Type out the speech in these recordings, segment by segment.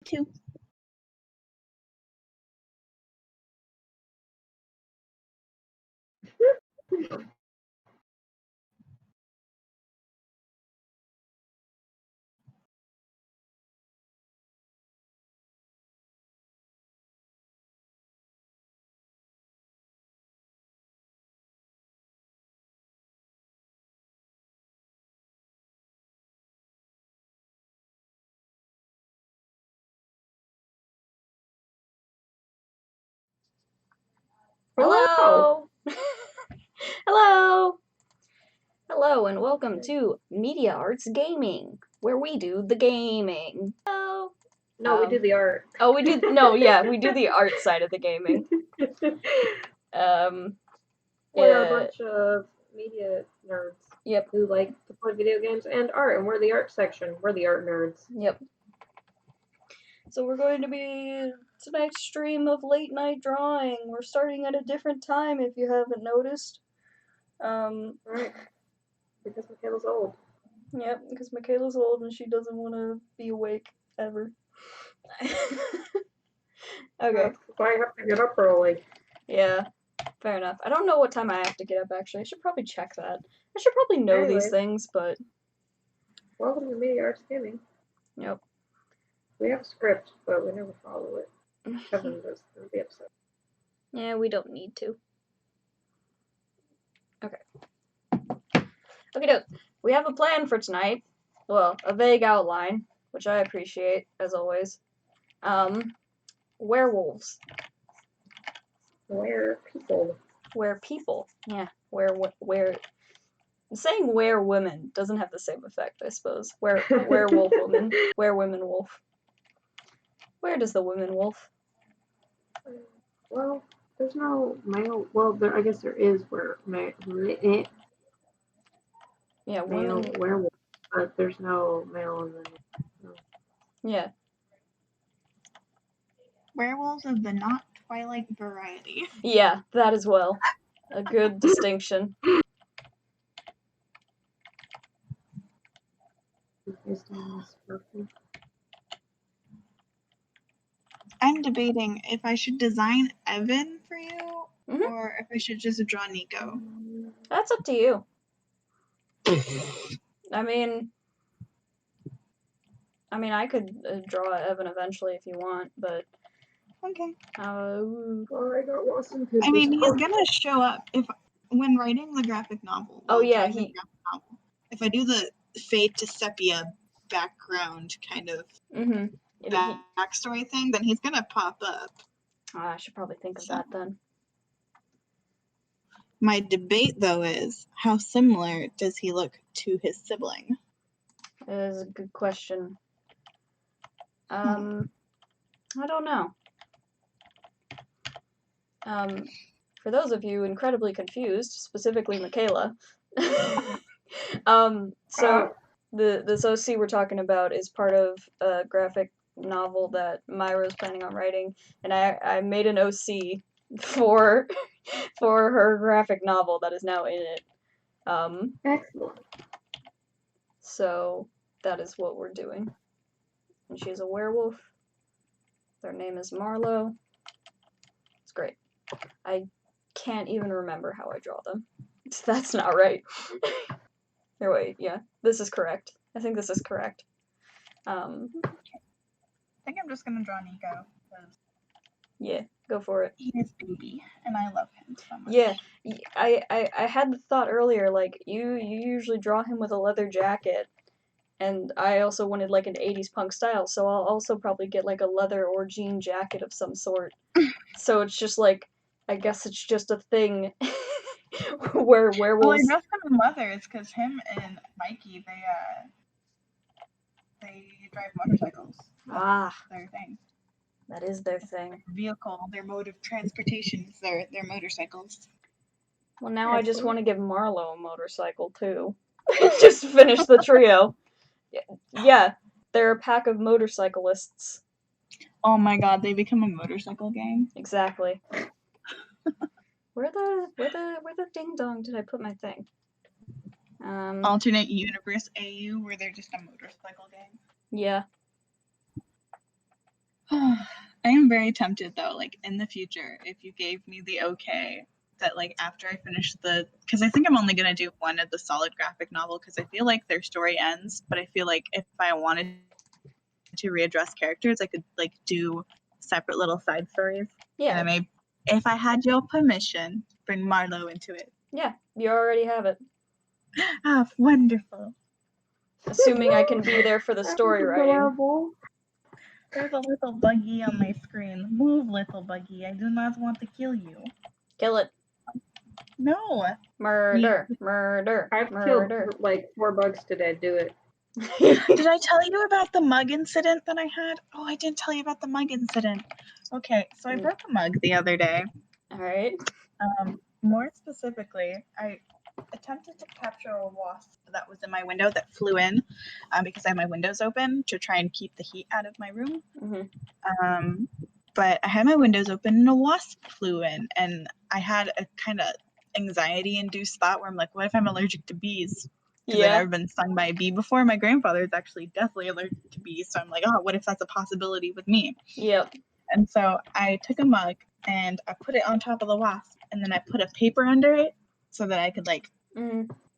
too. Hello! Hello! Hello and welcome to Media Arts Gaming, where we do the gaming. Hello! No, we do the art. Oh, we do, no, yeah, we do the art side of the gaming. We're a bunch of media nerds. Yep. Who like to play video games and art, and we're the art section. We're the art nerds. Yep. So we're going to be tonight's stream of late night drawing. We're starting at a different time if you haven't noticed. Right. Because MaKayla's old. Yep, because MaKayla's old and she doesn't want to be awake ever. Okay. I have to get up early. Yeah, fair enough. I don't know what time I have to get up, actually. I should probably check that. I should probably know these things, but... Welcome to Media Arts Gaming. Yep. We have a script, but we never follow it. Kevin does the episode. Yeah, we don't need to. Okay. Okay, we have a plan for tonight. Well, a vague outline, which I appreciate, as always. Werewolves. Were-people. Were-people. Yeah, were... Saying were-women doesn't have the same effect, I suppose. Werewolf woman. Were-women wolf. Where does the woman wolf? Well, there's no male. Well, I guess there is Yeah, male werewolf, but there's no male in the. No. Yeah. Werewolves of the not Twilight variety. Yeah, that as well. A good distinction. I'm debating if I should design Evan for you, or if I should just draw Nico. That's up to you. I mean, I could draw Evan eventually if you want, but... Okay. I got lost in Pinterest. I mean, he's gonna show up when writing the graphic novel. Oh yeah, if I do the fade to sepia background kind of backstory thing, then he's gonna pop up. I should probably think of that then. My debate, though, is how similar does he look to his sibling? That is a good question. I don't know. For those of you incredibly confused, specifically MaKayla, so this OC we're talking about is part of a graphic novel that Myra is planning on writing, and I made an OC for her graphic novel that is now in it. Excellent. So that is what we're doing. And she's a werewolf. Their name is Marlowe. It's great. I can't even remember how I draw them. That's not right. Here, wait, yeah. This is correct. I think this is correct. I think I'm just gonna draw Nico. Yeah, go for it. He is baby, and I love him so much. Yeah, I had the thought earlier, like, you usually draw him with a leather jacket, and I also wanted, like, an 80s punk style, so I'll also probably get, like, a leather or jean jacket of some sort. So it's just, like, I guess it's just a thing where werewolves... Well, I dressed him in leather. It's because him and Mikey, they drive motorcycles. That's their thing. That is their thing. Vehicle, their mode of transportation is their motorcycles. Well, now I just want to give Marlowe a motorcycle, too. Just finish the trio. Yeah, they're a pack of motorcyclists. Oh my god, they become a motorcycle gang? Exactly. Where the ding dong did I put my thing? Alternate universe AU, where they're just a motorcycle gang. Yeah. I am very tempted though, like in the future, if you gave me the okay that like after I finish because I think I'm only gonna do one of the solid graphic novel because I feel like their story ends, but I feel like if I wanted to readdress characters, I could like do separate little side stories. Yeah. And if I had your permission, bring Marlowe into it. Yeah, you already have it. Ah, wonderful. Assuming I can be there for the story writing. There's a little buggy on my screen. Move, little buggy. I do not want to kill you. Kill it. No. Murder. Murder. I've Murder. killed like 4 bugs today. Do it. Did I tell you about the mug incident that I had? Oh, I didn't tell you about the mug incident. Okay, so I broke a mug the other day. All right. More specifically, I attempted to capture a wasp that was in my window that flew in because I have my windows open to try and keep the heat out of my room. Mm-hmm. But I had my windows open and a wasp flew in, and I had a kind of anxiety-induced thought where I'm like, what if I'm allergic to bees? Because I've never been stung by a bee before. My grandfather is actually deathly allergic to bees, so I'm like, oh, what if that's a possibility with me? Yep. And so I took a mug and I put it on top of the wasp, and then I put a paper under it so that I could like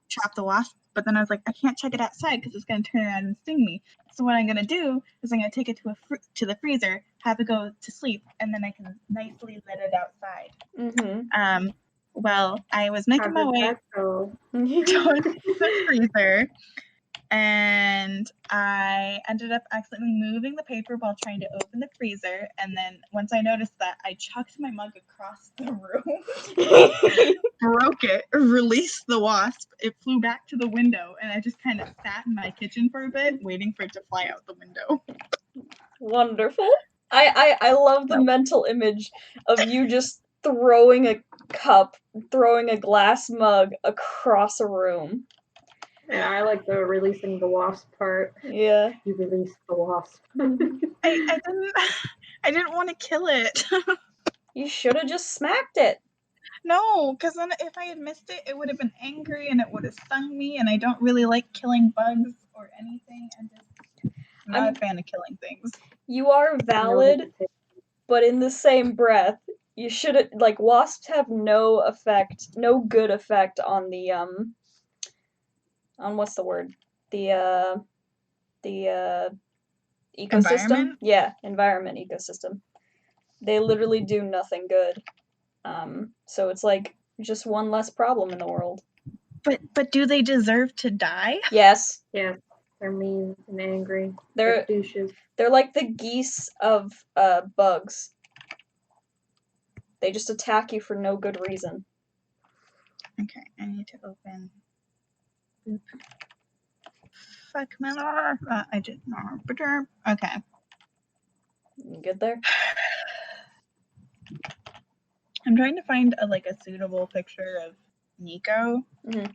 trap the wasp. But then I was like, I can't check it outside because it's going to turn around and sting me. So what I'm going to do is I'm going to take it to the freezer, have it go to sleep, and then I can nicely let it outside. Mm-hmm. Well, I was making my way towards the freezer, and I ended up accidentally moving the paper while trying to open the freezer. And then once I noticed that, I chucked my mug across the room, broke it, released the wasp. It flew back to the window, and I just kind of sat in my kitchen for a bit, waiting for it to fly out the window. Wonderful. I love the mental image of you just throwing a glass mug across a room. Yeah, I like the releasing the wasp part. Yeah. You released the wasp. I didn't want to kill it. You should have just smacked it. No, because then if I had missed it, it would have been angry and it would have stung me, and I don't really like killing bugs or anything. I'm not a fan of killing things. You are valid, but in the same breath, you should like wasps have no good effect on the on what's the word? The ecosystem. Environment? Yeah, environment ecosystem. They literally do nothing good. So it's like just one less problem in the world. But do they deserve to die? Yes. Yeah, they're mean and angry. They're douches. They're like the geese of bugs. They just attack you for no good reason. Okay, I need to open. Boop. Fuck my I did not. Okay. You good there? I'm trying to find a suitable picture of Nico. Mm-hmm.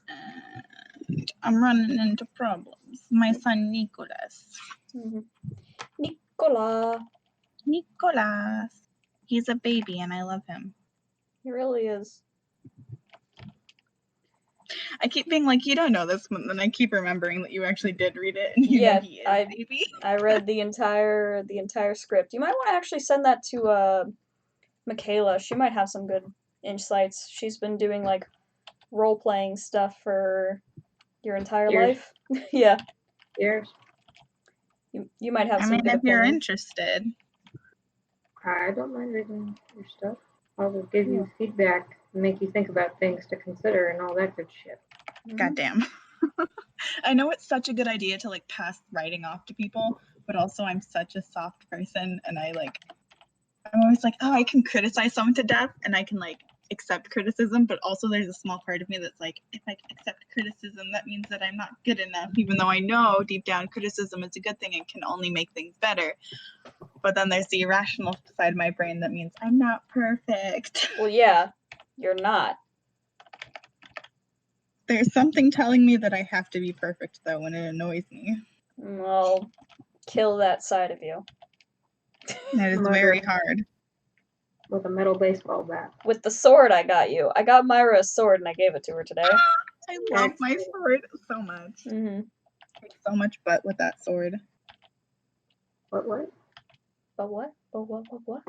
And I'm running into problems. My son Nicholas. Mm-hmm. Nicholas. He's a baby and I love him. He really is. I keep being like, you don't know this one, then I keep remembering that you actually did read it and you know he is a baby. I read the entire script. You might want to actually send that to MaKayla. She might have some good insights. She's been doing like role playing stuff for your entire life. Yeah. Years. You might have some good if you're opinions. interested. I don't mind reading your stuff. I'll just give you feedback and make you think about things to consider and all that good shit. Goddamn. I know it's such a good idea to like pass writing off to people, but also I'm such a soft person and I'm always like, oh, I can criticize someone to death and I can like accept criticism, but also there's a small part of me that's like, if I accept criticism, that means that I'm not good enough, even though I know deep down criticism is a good thing and can only make things better. But then there's the irrational side of my brain that means I'm not perfect. Well, yeah, you're not. There's something telling me that I have to be perfect, though, and it annoys me. Well, kill that side of you. That is very hard. With a metal baseball bat. With the sword I got you. I got Myra a sword and I gave it to her today. I love my sword so much. Mm-hmm. So much butt with that sword. What? But what? What?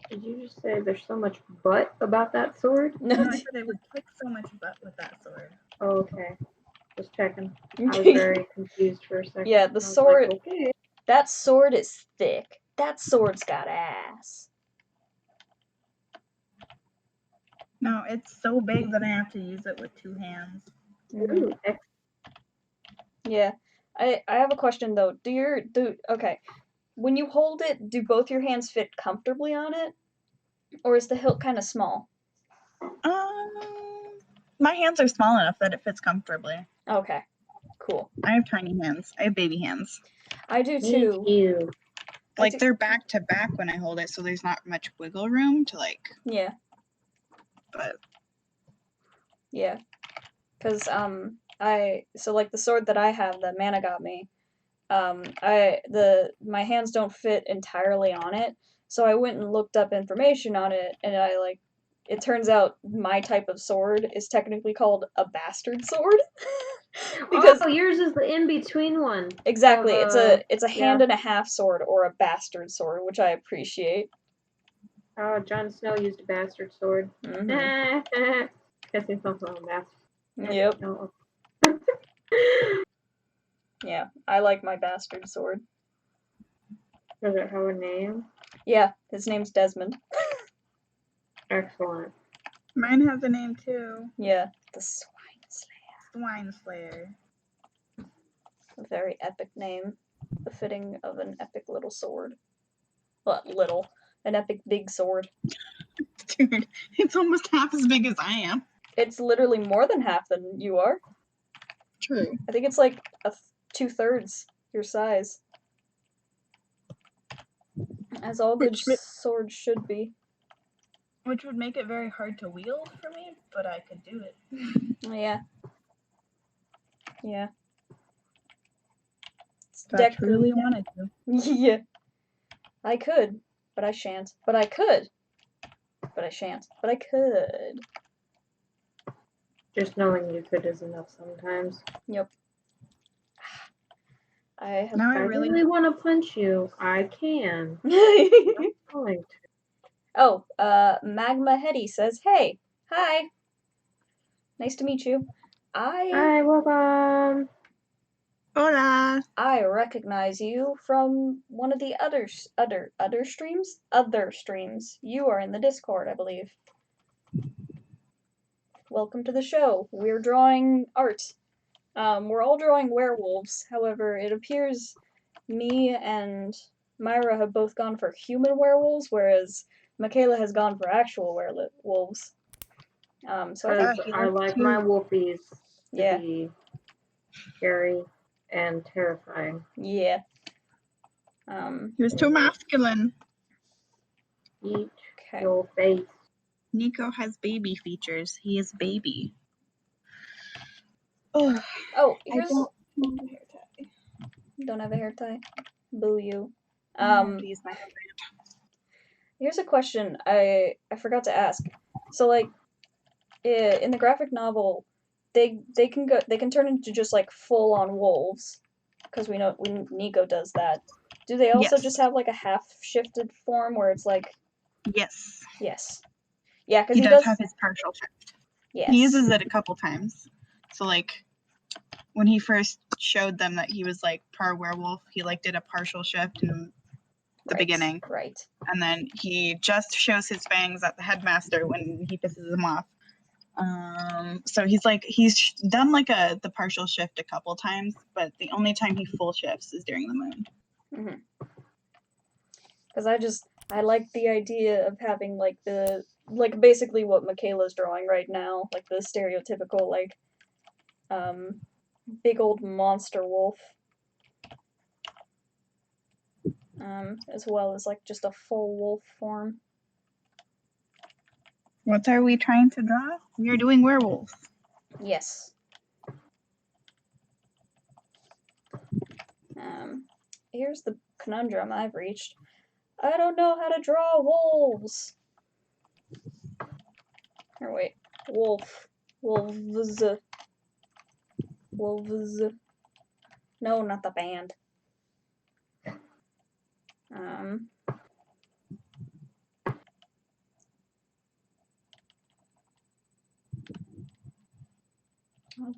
Did you just say there's so much butt about that sword? No, I said I would kick so much butt with that sword. Oh, okay. Just checking. I was very confused for a second. Yeah, the I was sword. Like, okay. That sword is thick. That sword's got ass. No, it's so big that I have to use it with 2 hands. Ooh, Yeah. I have a question though. Okay. When you hold it, do both your hands fit comfortably on it? Or is the hilt kind of small? My hands are small enough that it fits comfortably. Okay. Cool. I have tiny hands. I have baby hands. I do me too. too. Like, they're back to back when I hold it, so there's not much wiggle room to, like... Yeah. But... Yeah. Because, so like the sword that I have that Mana got me, my hands don't fit entirely on it, so I went and looked up information on it, and it turns out my type of sword is technically called a bastard sword. Because yours is the in-between one. exactly, it's a hand yeah. and a half sword, or a bastard sword, which I appreciate. Oh, Jon Snow used a bastard sword. Mm-hmm. Guess he's also a bastard. Yep. No. Yeah, I like my bastard sword. Does it have a name? Yeah, his name's Desmond. Excellent. Mine has a name, too. Yeah, the Swine Slayer. Swine Slayer. A very epic name, befitting of an epic little sword. Well, little. An epic big sword. Dude, it's almost half as big as I am. It's literally more than half than you are. True. I think it's like 2/3 your size. As all good swords should be. Which would make it very hard to wield for me, but I could do it. Yeah. Yeah. If I truly wanted to. Yeah. I could, but I shan't. But I could. But I shan't. But I could. Just knowing you could is enough sometimes. Yep. I really want to punch you. I can. I'm going to. Oh, Magma Hetty says, "Hey, hi, nice to meet you. Hi, welcome. Hola. I recognize you from one of the other streams. Other streams. You are in the Discord, I believe. Welcome to the show. We're drawing art. We're all drawing werewolves. However, it appears me and Myra have both gone for human werewolves, whereas MaKayla has gone for actual werewolves. So I like my wolfies to yeah. be scary and terrifying. Yeah. He was too masculine. Eat your face. Nico has baby features. He is baby. Oh, here's... I don't have a hair tie. You don't have a hair tie? Boo you. Use my headband. Here's a question I forgot to ask. So like, in the graphic novel, they can turn into just like full on wolves, because we know Nico does that. Do they also just have like a half shifted form where it's like? Yes. Yes. Yeah, because he does have his partial shift. Yes. He uses it a couple times. So like, when he first showed them that he was like part werewolf, he like did a partial shift in the beginning. Right. And then he just shows his fangs at the headmaster when he pisses him off. So he's done like the partial shift a couple times, but the only time he full shifts is during the moon. Because I like the idea of having like basically what MaKayla's drawing right now, like the stereotypical like big old monster wolf. As well as like just a full wolf form. What are we trying to draw? We are doing werewolves. Yes. Here's the conundrum I've reached. I don't know how to draw wolves. Or wait, wolf. Wolves. Wolves. No, not the band.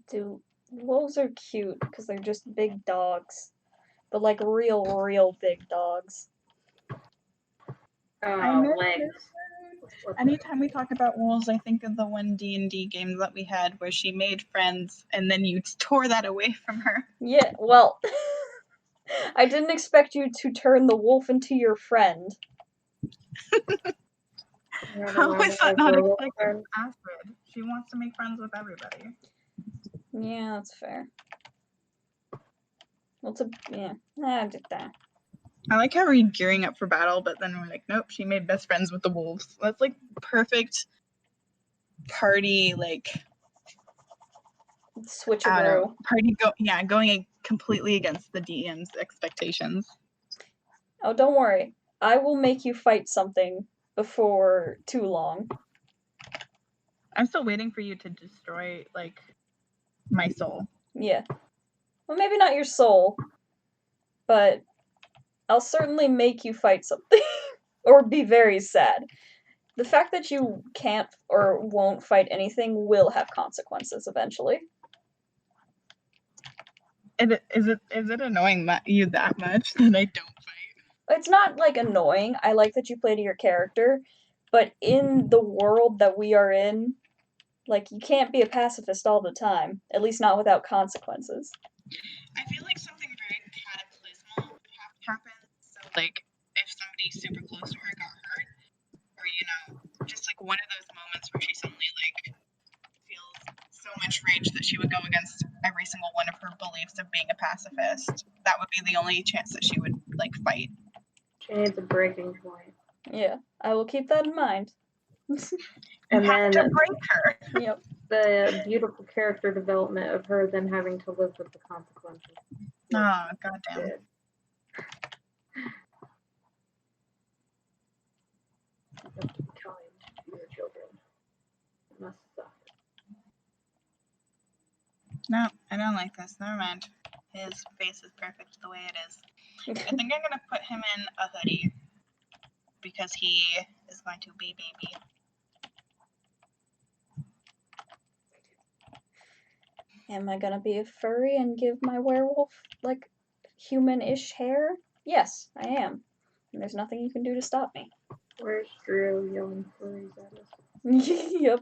Dude, wolves are cute because they're just big dogs. But like real big dogs. I miss Legs. Anytime we talk about wolves, I think of the one D&D game that we had where she made friends and then you tore that away from her. Yeah, well, I didn't expect you to turn the wolf into your friend. How is that not expected? Astrid. She wants to make friends with everybody. Yeah, that's fair. Well, yeah, I did that. I like how we're gearing up for battle, but then we're like, nope, she made best friends with the wolves. That's like perfect party, like Switcheroo. Going completely against the DM's expectations. Oh, don't worry. I will make you fight something before too long. I'm still waiting for you to destroy, like, my soul. Yeah. Well, maybe not your soul, but I'll certainly make you fight something. Or be very sad. The fact that you can't or won't fight anything will have consequences eventually. Is it annoying you that much that I don't fight? It's not like annoying. I like that you play to your character, but in the world that we are in, like, you can't be a pacifist all the time, at least not without consequences. I feel like something very cataclysmal happens. So, like, if somebody super close to her got hurt, or, you know, just like one of those moments where she suddenly, like, feels so much rage that she would go against every single one of her beliefs of being a pacifist, that would be the only chance that she would, like, fight. She needs a breaking point. Yeah, I will keep that in mind. And have then to break her. Yep. The beautiful character development of her then having to live with the consequences. Oh, goddamn. You have to be kind to your children. It must suffer. No, I don't like this. Never mind. His face is perfect the way it is. I think I'm gonna put him in a hoodie because he is going to be baby. Am I gonna be a furry and give my werewolf, like, human-ish hair? Yes, I am. And there's nothing you can do to stop me. Where's Drew yelling furries at us? Yep.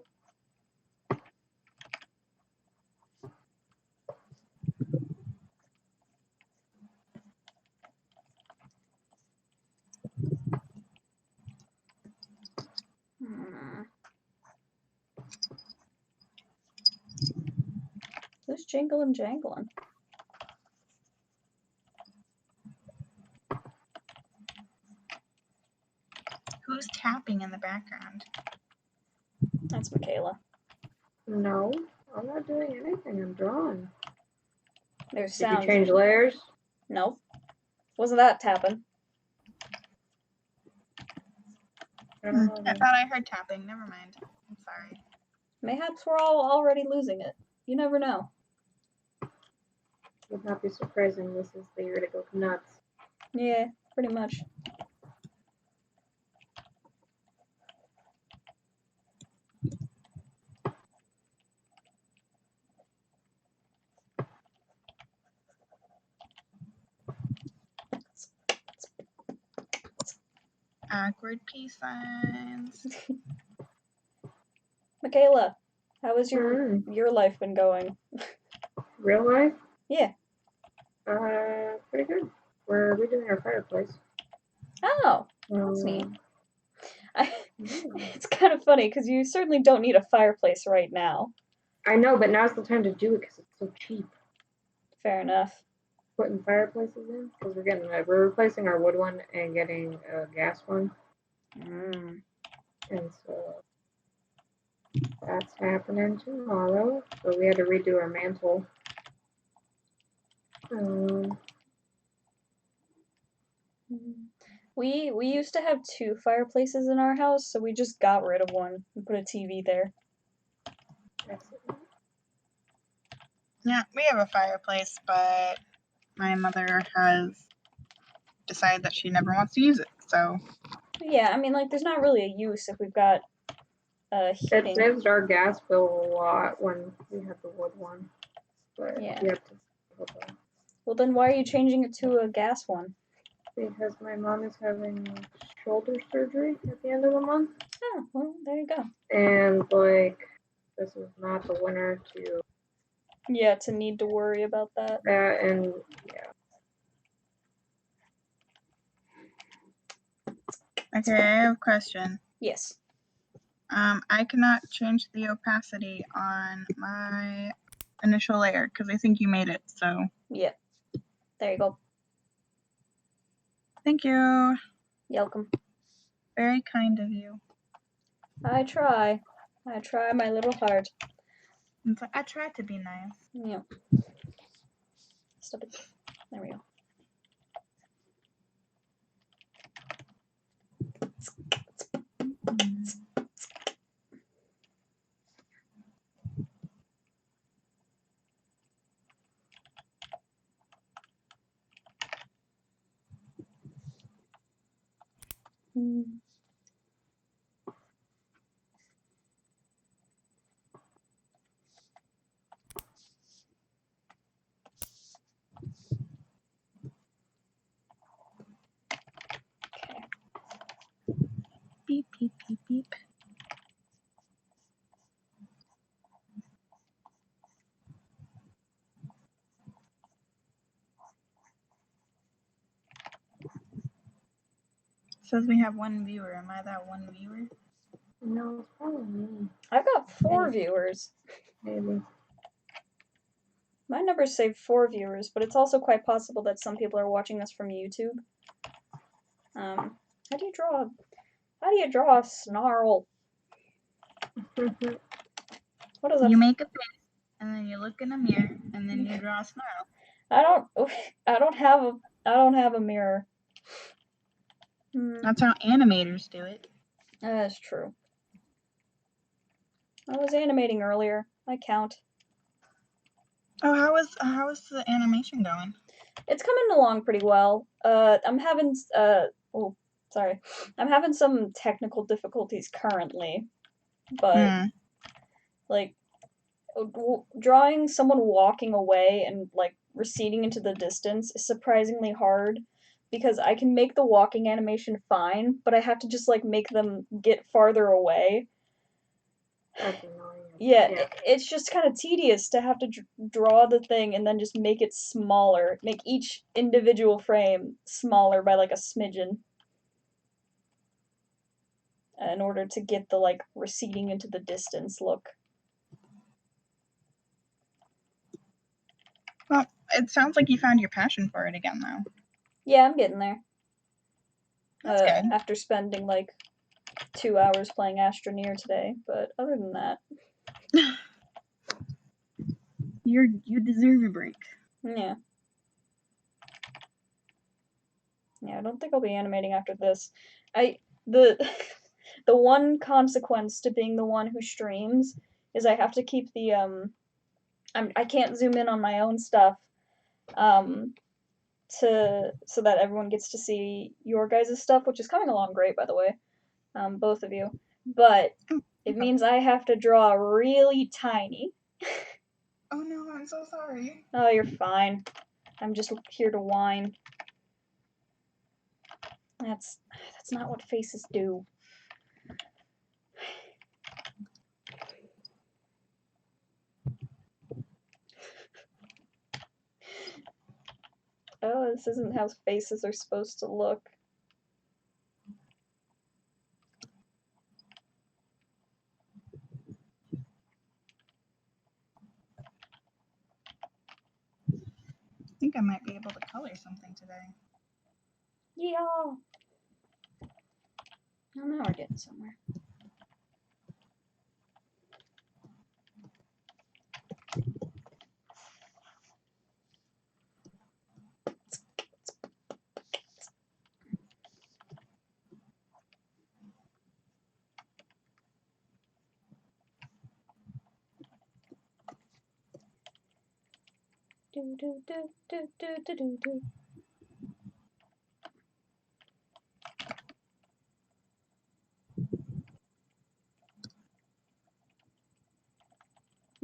Who's jingling jangling? Who's tapping in the background? That's MaKayla. No, I'm not doing anything. I'm drawing. There's Did sounds. you change layers? No. Wasn't that tapping? I don't know. I thought I heard tapping. Never mind. I'm sorry. Mayhaps we're all already losing it. You never know. Would not be surprising. This is the year to go nuts. Yeah, pretty much. Awkward peace signs. MaKayla, how has your life been going? Real life? Yeah. Pretty good. We're redoing our fireplace. Oh, that's neat. Yeah. It's kind of funny because you certainly don't need a fireplace right now. I know, but now's the time to do it because it's so cheap. Fair enough. Putting fireplaces in because we're replacing our wood one and getting a gas one, and so that's happening tomorrow. So we had to redo our mantle. We used to have 2 fireplaces in our house, so we just got rid of one and put a TV there. Yeah, we have a fireplace, but my mother has decided that she never wants to use it, so. Yeah, I mean, like, there's not really a use if we've got It heating. saves our gas bill a lot when we have the wood one. But Yeah. you have to. Well, then why are you changing it to a gas one? Because my mom is having shoulder surgery at the end of the month. Oh, well, there you go. And, like, this is not the winter to Yeah, to need to worry about that. that, and yeah. Okay, I have a question. Yes. I cannot change the opacity on my initial layer because I think you made it, so Yeah. There you go. thank you. You're welcome. Very kind of you. I try. I try my little heart. It's like, I tried to be nice. Yeah. Stop it. There we go. Mm. Beep, beep, beep, beep. Says we have one viewer. Am I that one viewer? No, it's probably me. I've got 4 Maybe. viewers. Maybe. My numbers say 4 viewers, but it's also quite possible that some people are watching this from YouTube. How do you draw a snarl? What is that? You make a face, and then you look in a mirror, and then you draw a snarl. I don't have a mirror. That's how animators do it. That's true. I was animating earlier. I count. Oh, how is the animation going? It's coming along pretty well. I'm having I'm having some technical difficulties currently, but like drawing someone walking away and like receding into the distance is surprisingly hard because I can make the walking animation fine, but I have to just like make them get farther away. That's annoying. Yeah. It's just kind of tedious to have to draw the thing and then just make it smaller. Make each individual frame smaller by like a smidgen. In order to get the like receding into the distance look. Well, it sounds like you found your passion for it again, though. Yeah, I'm getting there. That's good. After spending like 2 hours playing Astroneer today, but other than that. You deserve a break. Yeah. Yeah, I don't think I'll be animating after this. The one consequence to being the one who streams is I have to keep the I can't zoom in on my own stuff so that everyone gets to see your guys' stuff, which is coming along great, by the way, both of you. But it means I have to draw really tiny. Oh no, I'm so sorry. Oh, you're fine. I'm just here to whine. That's not what faces do. Oh, this isn't how faces are supposed to look. I think I might be able to color something today. Yeah. Oh, now we're getting somewhere. Do do do do do do do do.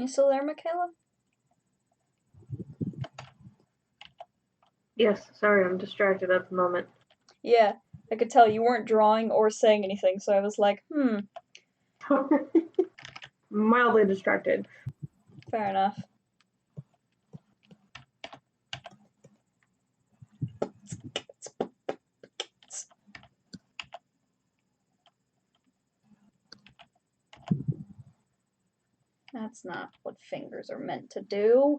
You still there, MaKayla? Yes, sorry, I'm distracted at the moment. Yeah, I could tell you weren't drawing or saying anything, so I was like, Mildly distracted. fair enough. That's not what fingers are meant to do.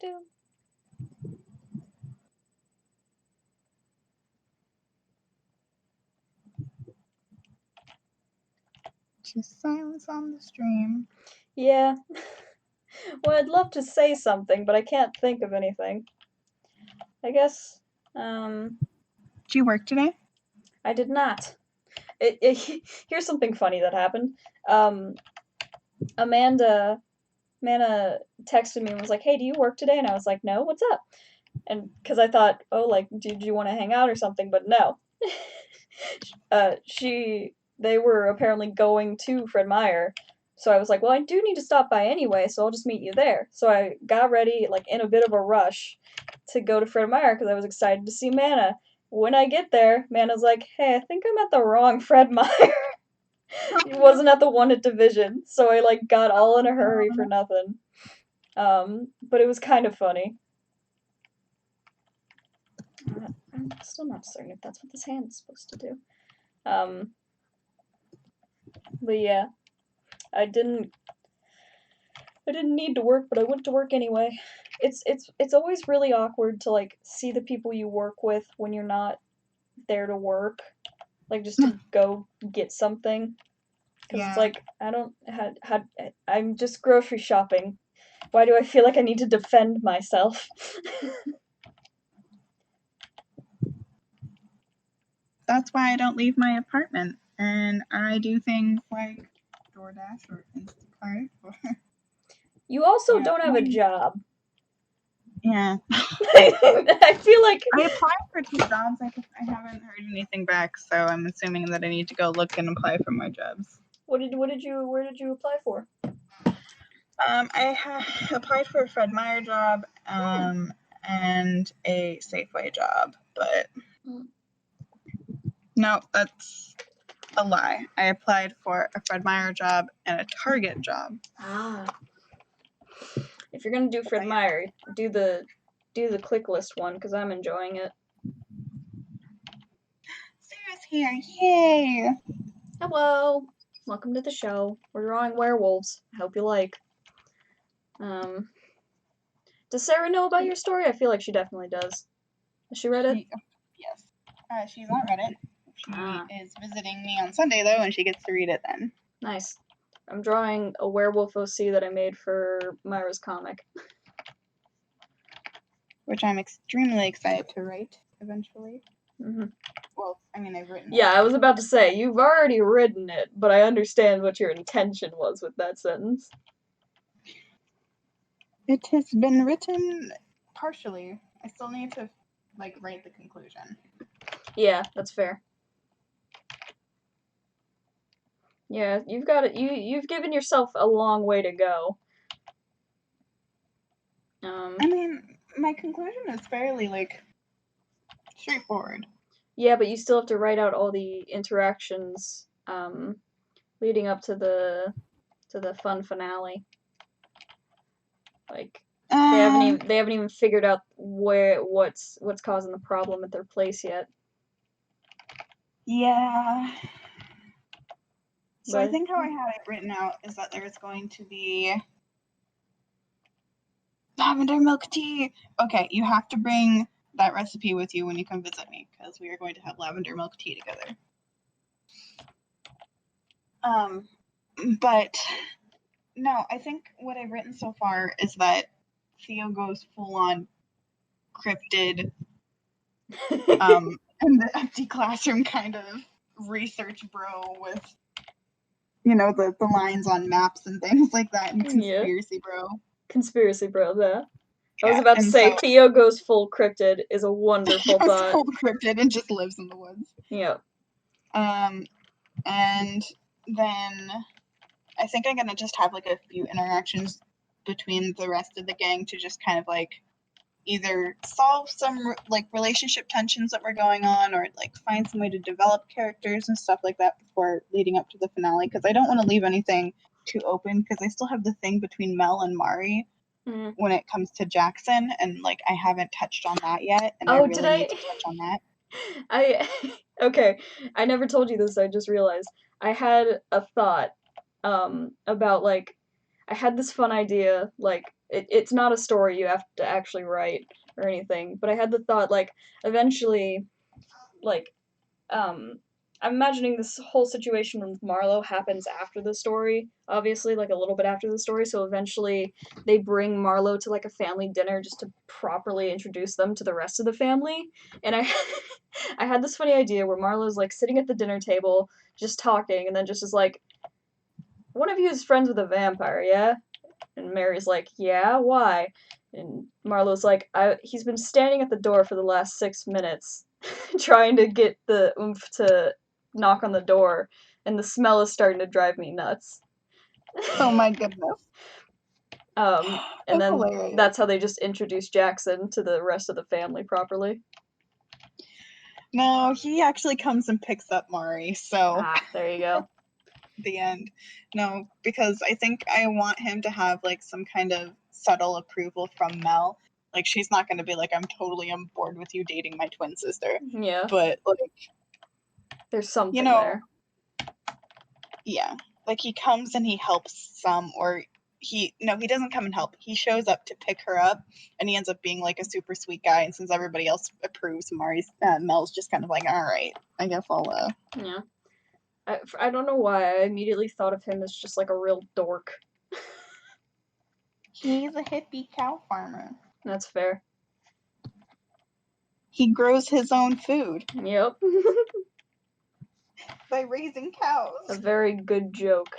Do. Just silence on the stream. Yeah. Well, I'd love to say something, but I can't think of anything. I guess, Did you work today? I did not. Here's something funny that happened. Amanda texted me and was like, "Hey, do you work today?" And I was like, "No, what's up?" And because I thought, oh, like, did you want to hang out or something? But no. They were apparently going to Fred Meyer. So I was like, well, I do need to stop by anyway, so I'll just meet you there. So I got ready, like, in a bit of a rush to go to Fred Meyer because I was excited to see Mana. When I get there, Mana's like, hey, I think I'm at the wrong Fred Meyer. He wasn't at the one at Division, so I, like, got all in a hurry for nothing. But it was kind of funny. I'm still not certain if that's what this hand is supposed to do. But yeah, I didn't need to work, but I went to work anyway. It's always really awkward to, like, see the people you work with when you're not there to work, like, just to go get something. Because it's like, I'm just grocery shopping. Why do I feel like I need to defend myself? That's why I don't leave my apartment, and I do things like DoorDash or Instacart. You also don't have a job. Yeah. I feel like I applied for 2 jobs. I haven't heard anything back, so I'm assuming that I need to go look and apply for more jobs. where did you apply for? I applied for a Fred Meyer job, and a Safeway job, but no, that's a lie. I applied for a Fred Meyer job and a Target job. If you're gonna do Fred Meyer, do the click list one because I'm enjoying it. Sarah's here! Yay! Hello, welcome to the show. We're drawing werewolves. I hope you like. Does Sarah know about your story? I feel like she definitely does. Has she read it? Yes. She's not read it. She is visiting me on Sunday, though, and she gets to read it then. Nice. I'm drawing a werewolf OC that I made for Myra's comic. Which I'm extremely excited to write eventually. Mm-hmm. Well, I mean, I've written it. Yeah, I was about to say, you've already written it, but I understand what your intention was with that sentence. It has been written partially. I still need to, like, write the conclusion. Yeah, that's fair. Yeah, you've got it. You've given yourself a long way to go. I mean, my conclusion is fairly, like, straightforward. Yeah, but you still have to write out all the interactions leading up to the fun finale. Like they haven't even figured out what's causing the problem at their place yet. Yeah. So But I think how I had it written out is that there's going to be lavender milk tea. Okay, you have to bring that recipe with you when you come visit me, because we are going to have lavender milk tea together. But no, I think what I've written so far is that Theo goes full on cryptid, in the empty classroom kind of research bro with you know, the lines on maps and things like that in Yeah. Conspiracy Bro. Conspiracy bro, yeah. I was Yeah, about to and say so Theo goes full cryptid is a wonderful Theo's thought. full cryptid and just lives in the woods. Yeah. And then I think I'm gonna just have like a few interactions between the rest of the gang to just kind of like either solve some like relationship tensions that were going on, or like find some way to develop characters and stuff like that before leading up to the finale, because I don't want to leave anything too open, because I still have the thing between Mel and Mari when it comes to Jackson, and like I haven't touched on that yet, and I Oh, did really I? need to touch on that. Okay, I never told you this, I just realized. I had a thought about like I had this fun idea, like it's not a story you have to actually write or anything, but I had the thought like eventually like I'm imagining this whole situation with Marlo happens after the story, obviously, like a little bit after the story, so eventually they bring Marlo to like a family dinner just to properly introduce them to the rest of the family. And I I had this funny idea where Marlo's like sitting at the dinner table just talking, and then just is like, one of you is friends with a vampire, yeah? And Mary's like, yeah, why? And Marlo's like, he's been standing at the door for the last 6 minutes, trying to get the oomph to knock on the door, and the smell is starting to drive me nuts. Oh my goodness. And That's then hilarious. that's how they just introduce Jackson to the rest of the family properly. No, he actually comes and picks up Mari, so There you go. the end. No, because I think I want him to have like some kind of subtle approval from Mel. Like she's not going to be like, I'm totally on board with you dating my twin sister. Yeah. But like, there's something you know, there. Yeah, like he comes and he helps some, or he doesn't come and help. He shows up to pick her up, and he ends up being like a super sweet guy. And since everybody else approves, Mel's just kind of like, all right, I guess I'll. Yeah. I don't know why I immediately thought of him as just like a real dork. He's a hippie cow farmer. That's fair. He grows his own food Yep. by raising cows. A very good joke.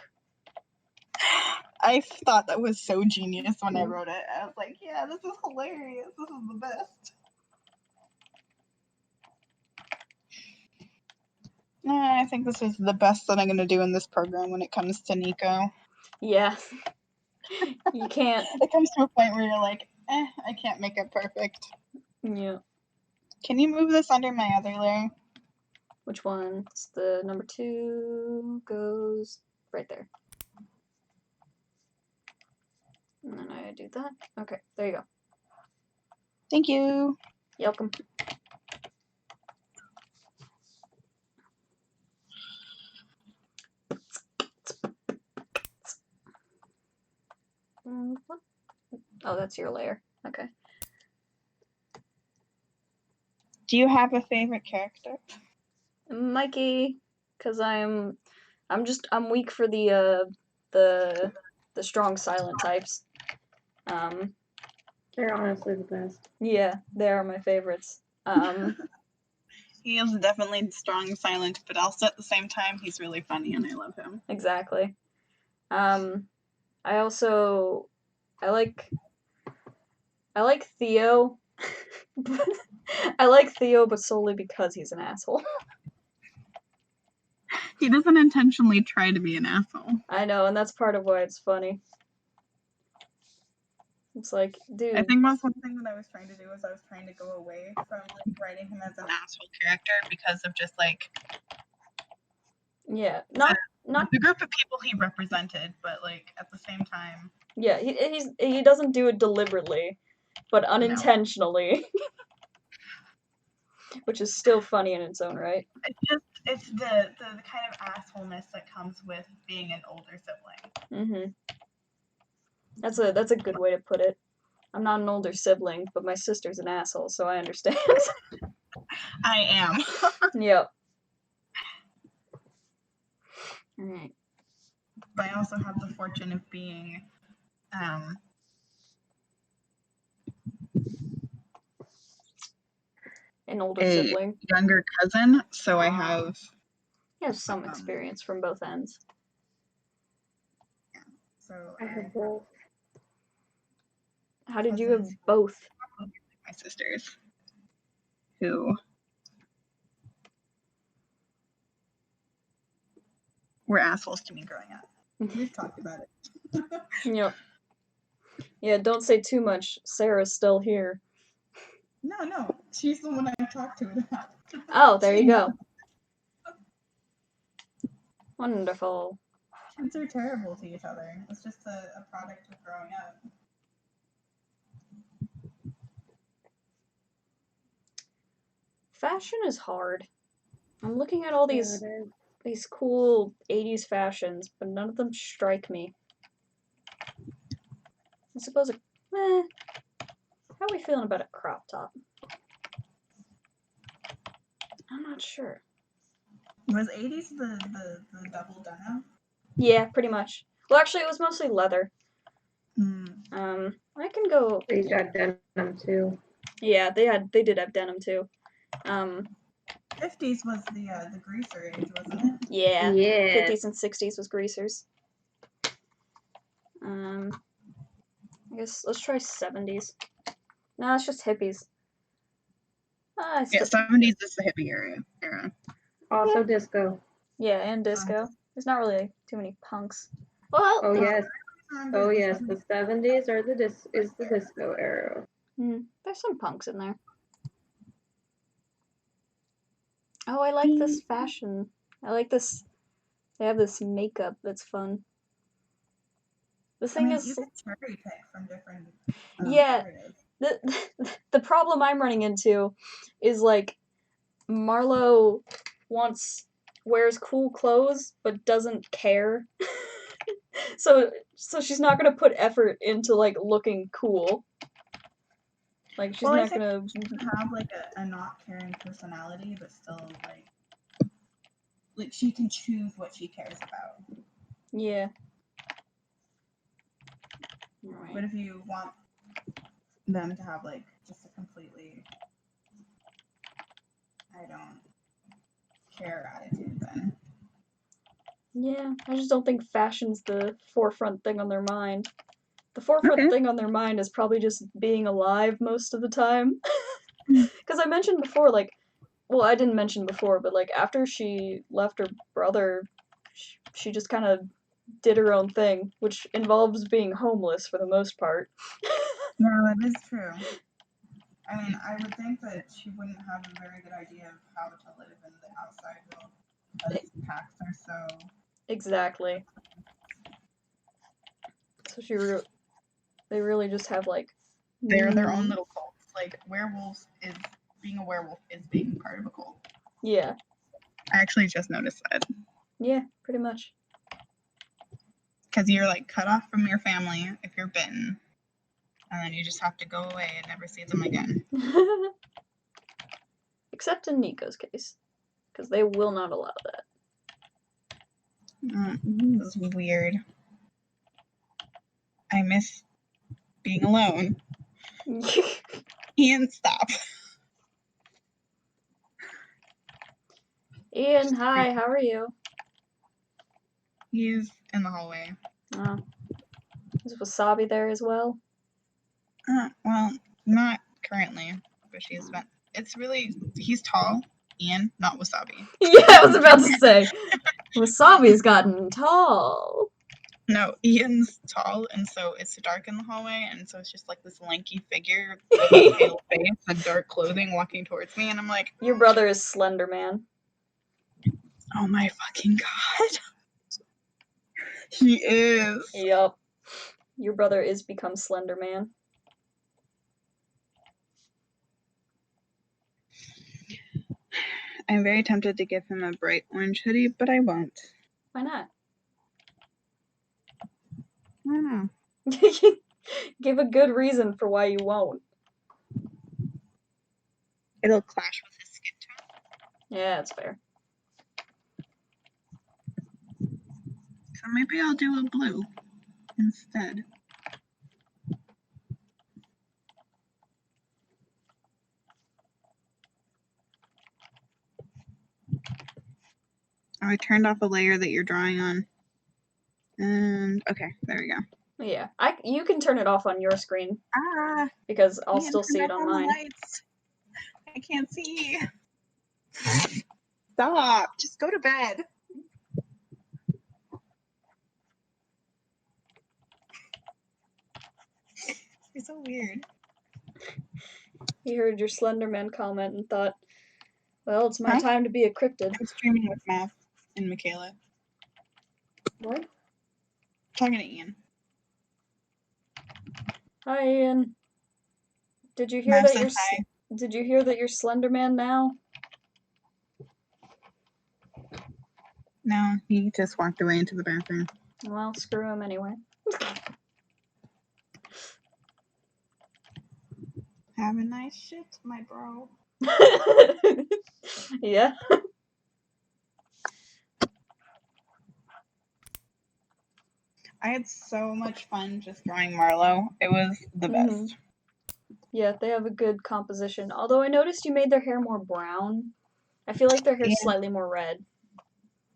I thought that was so genius when I wrote it. I was like, yeah, this is hilarious. This is the best. I think this is the best that I'm going to do in this program when it comes to Nico. Yeah. You can't. It comes to a point where you're like, I can't make it perfect. Yeah. Can you move this under my other layer? Which one? It's the number 2 goes right there. And then I do that. Okay, there you go. Thank you. You're welcome. Oh, that's your layer. Okay. Do you have a favorite character? Mikey, because I'm weak for the strong silent types. They're honestly the best. Yeah, they are my favorites. He is definitely strong, silent, but also at the same time, he's really funny and I love him. Exactly. I also I like Theo. I like Theo, but solely because he's an asshole. He doesn't intentionally try to be an asshole. I know, and that's part of why it's funny. It's like, dude. I think that's one thing that I was trying to do is I was trying to go away from like writing him as an asshole character because of just like yeah, not the group of people he represented, but like at the same time. Yeah, he doesn't do it deliberately, but unintentionally. No. Which is still funny in its own right. It's the kind of assholeness that comes with being an older sibling. That's a good way to put it. I'm not an older sibling, but my sister's an asshole, so I understand. I am. Yep. Alright. But I also have the fortune of being an older sibling. Younger cousin, so I have some experience from both ends. also I have both. How did you have cousins, both? my sisters, who were assholes to me growing up. We've talked about it. Yep. Yeah, don't say too much. Sarah's still here. No, she's the one I talked to about. Oh, there you go. Wonderful. Kids are terrible to each other. It's just a product of growing up. Fashion is hard. I'm looking at all Yeah, these it is. these cool 80s fashions, but none of them strike me. I suppose how are we feeling about a crop top? I'm not sure. Was 80s the double denim? Yeah, pretty much. Well, actually, it was mostly leather. Hmm. I can go. These got denim too. Yeah, they did have denim too. 50s was the greaser age, wasn't it? Yeah. Yeah. 50s and 60s was greasers. I guess let's try 70s. No, it's just hippies. Yeah, 70s is the hippie era. Also disco. Yeah, and disco. There's not really too many punks. Well, Oh yes. Remember Oh the yes. 70s. The 70s are is the disco era. there's some punks in there. Oh, I like this fashion. I like this. They have this makeup that's fun. The I thing mean, is, you can cherry pick from different yeah, areas. the problem I'm running into is like Marlo wears cool clothes but doesn't care. so she's not gonna put effort into like looking cool. Like she's Well, I not think gonna. she can have like a not caring personality, but still like she can choose what she cares about. Yeah. But Right. if you want them to have like just a completely I don't care attitude, then Yeah, I just don't think fashion's the forefront thing on their mind. The forefront okay. thing on their mind is probably just being alive most of the time. Mm. Because I mentioned before, like, well, I didn't mention before, but like after she left her brother, she just kind of did her own thing, which involves being homeless for the most part. No, it is true. I mean, I would think that she wouldn't have a very good idea of how to live in the outside world because packs are so. Exactly. So they really just have like. They're their own little cults. Like being a werewolf is being part of a cult. Yeah. I actually just noticed that. Yeah, pretty much. Because you're like cut off from your family if you're bitten, and then you just have to go away and never see them again. Except in Nico's case, because they will not allow that. This is weird. I miss being alone. Ian, stop. Ian, hi, how are you? He's in the hallway. Oh. Is Wasabi there as well? Well, not currently, but she's been. He's tall. Ian, not Wasabi. Yeah, I was about to say. Wasabi's gotten tall. No, Ian's tall, and so it's dark in the hallway, and so it's just like this lanky figure with a pale face and dark clothing walking towards me, and I'm like, Your brother is Slender Man. oh my fucking god. He is. Yup. Your brother is become Slender Man. I'm very tempted to give him a bright orange hoodie, but I won't. Why not? I don't know. Give a good reason for why you won't. It'll clash with his skin tone. Yeah, that's fair. So maybe I'll do a blue instead. Oh, I turned off a layer that you're drawing on. background. Okay, there we go. Yeah, you can turn it off on your screen Ah, because I'll Ian, still turn see it back on the mine. lights. I can't see. Stop. Just go to bed. You're so weird. He heard your Slenderman comment and thought, well, it's my Huh? time to be a cryptid. I'm streaming with Mav and MaKayla. What? Talking to Ian. Hi, Ian. Did you hear Mav that said you're hi. Did you hear that you're Slenderman now? No, he just walked away into the bathroom. Well, screw him anyway. Have a nice shit, my bro. Yeah. I had so much fun just drawing Marlo. It was the best. Yeah, they have a good composition. Although I noticed you made their hair more brown. I feel like their hair's Yeah. slightly more red.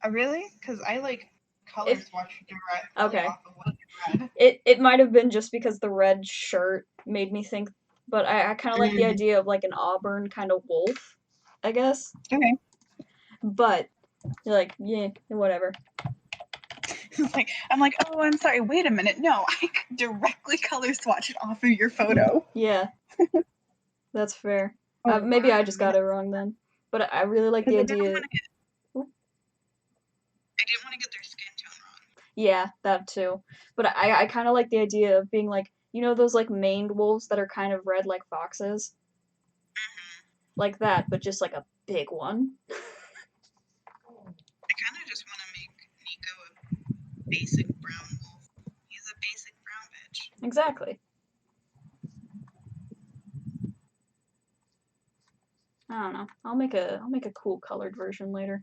Really? Because I like color swatch directly Okay. off of what's red. It might have been just because the red shirt made me think, but I kind of like the idea of like an auburn kind of wolf, I guess. Okay. But you're like, yeah, whatever. I'm like, oh, I'm sorry. Wait a minute. No, I could directly color swatch it off of your photo. Yeah, that's fair. Oh, Maybe I just got it wrong then. But I really like the idea. I didn't want to get their skin tone wrong. Yeah, that too. But I kind of like the idea of being like, you know, those like maned wolves that are kind of red like foxes? Like that, but just like a big one. I kind of just want to make Nico a basic brown wolf. He's a basic brown bitch. Exactly. I don't know. I'll make a cool colored version later.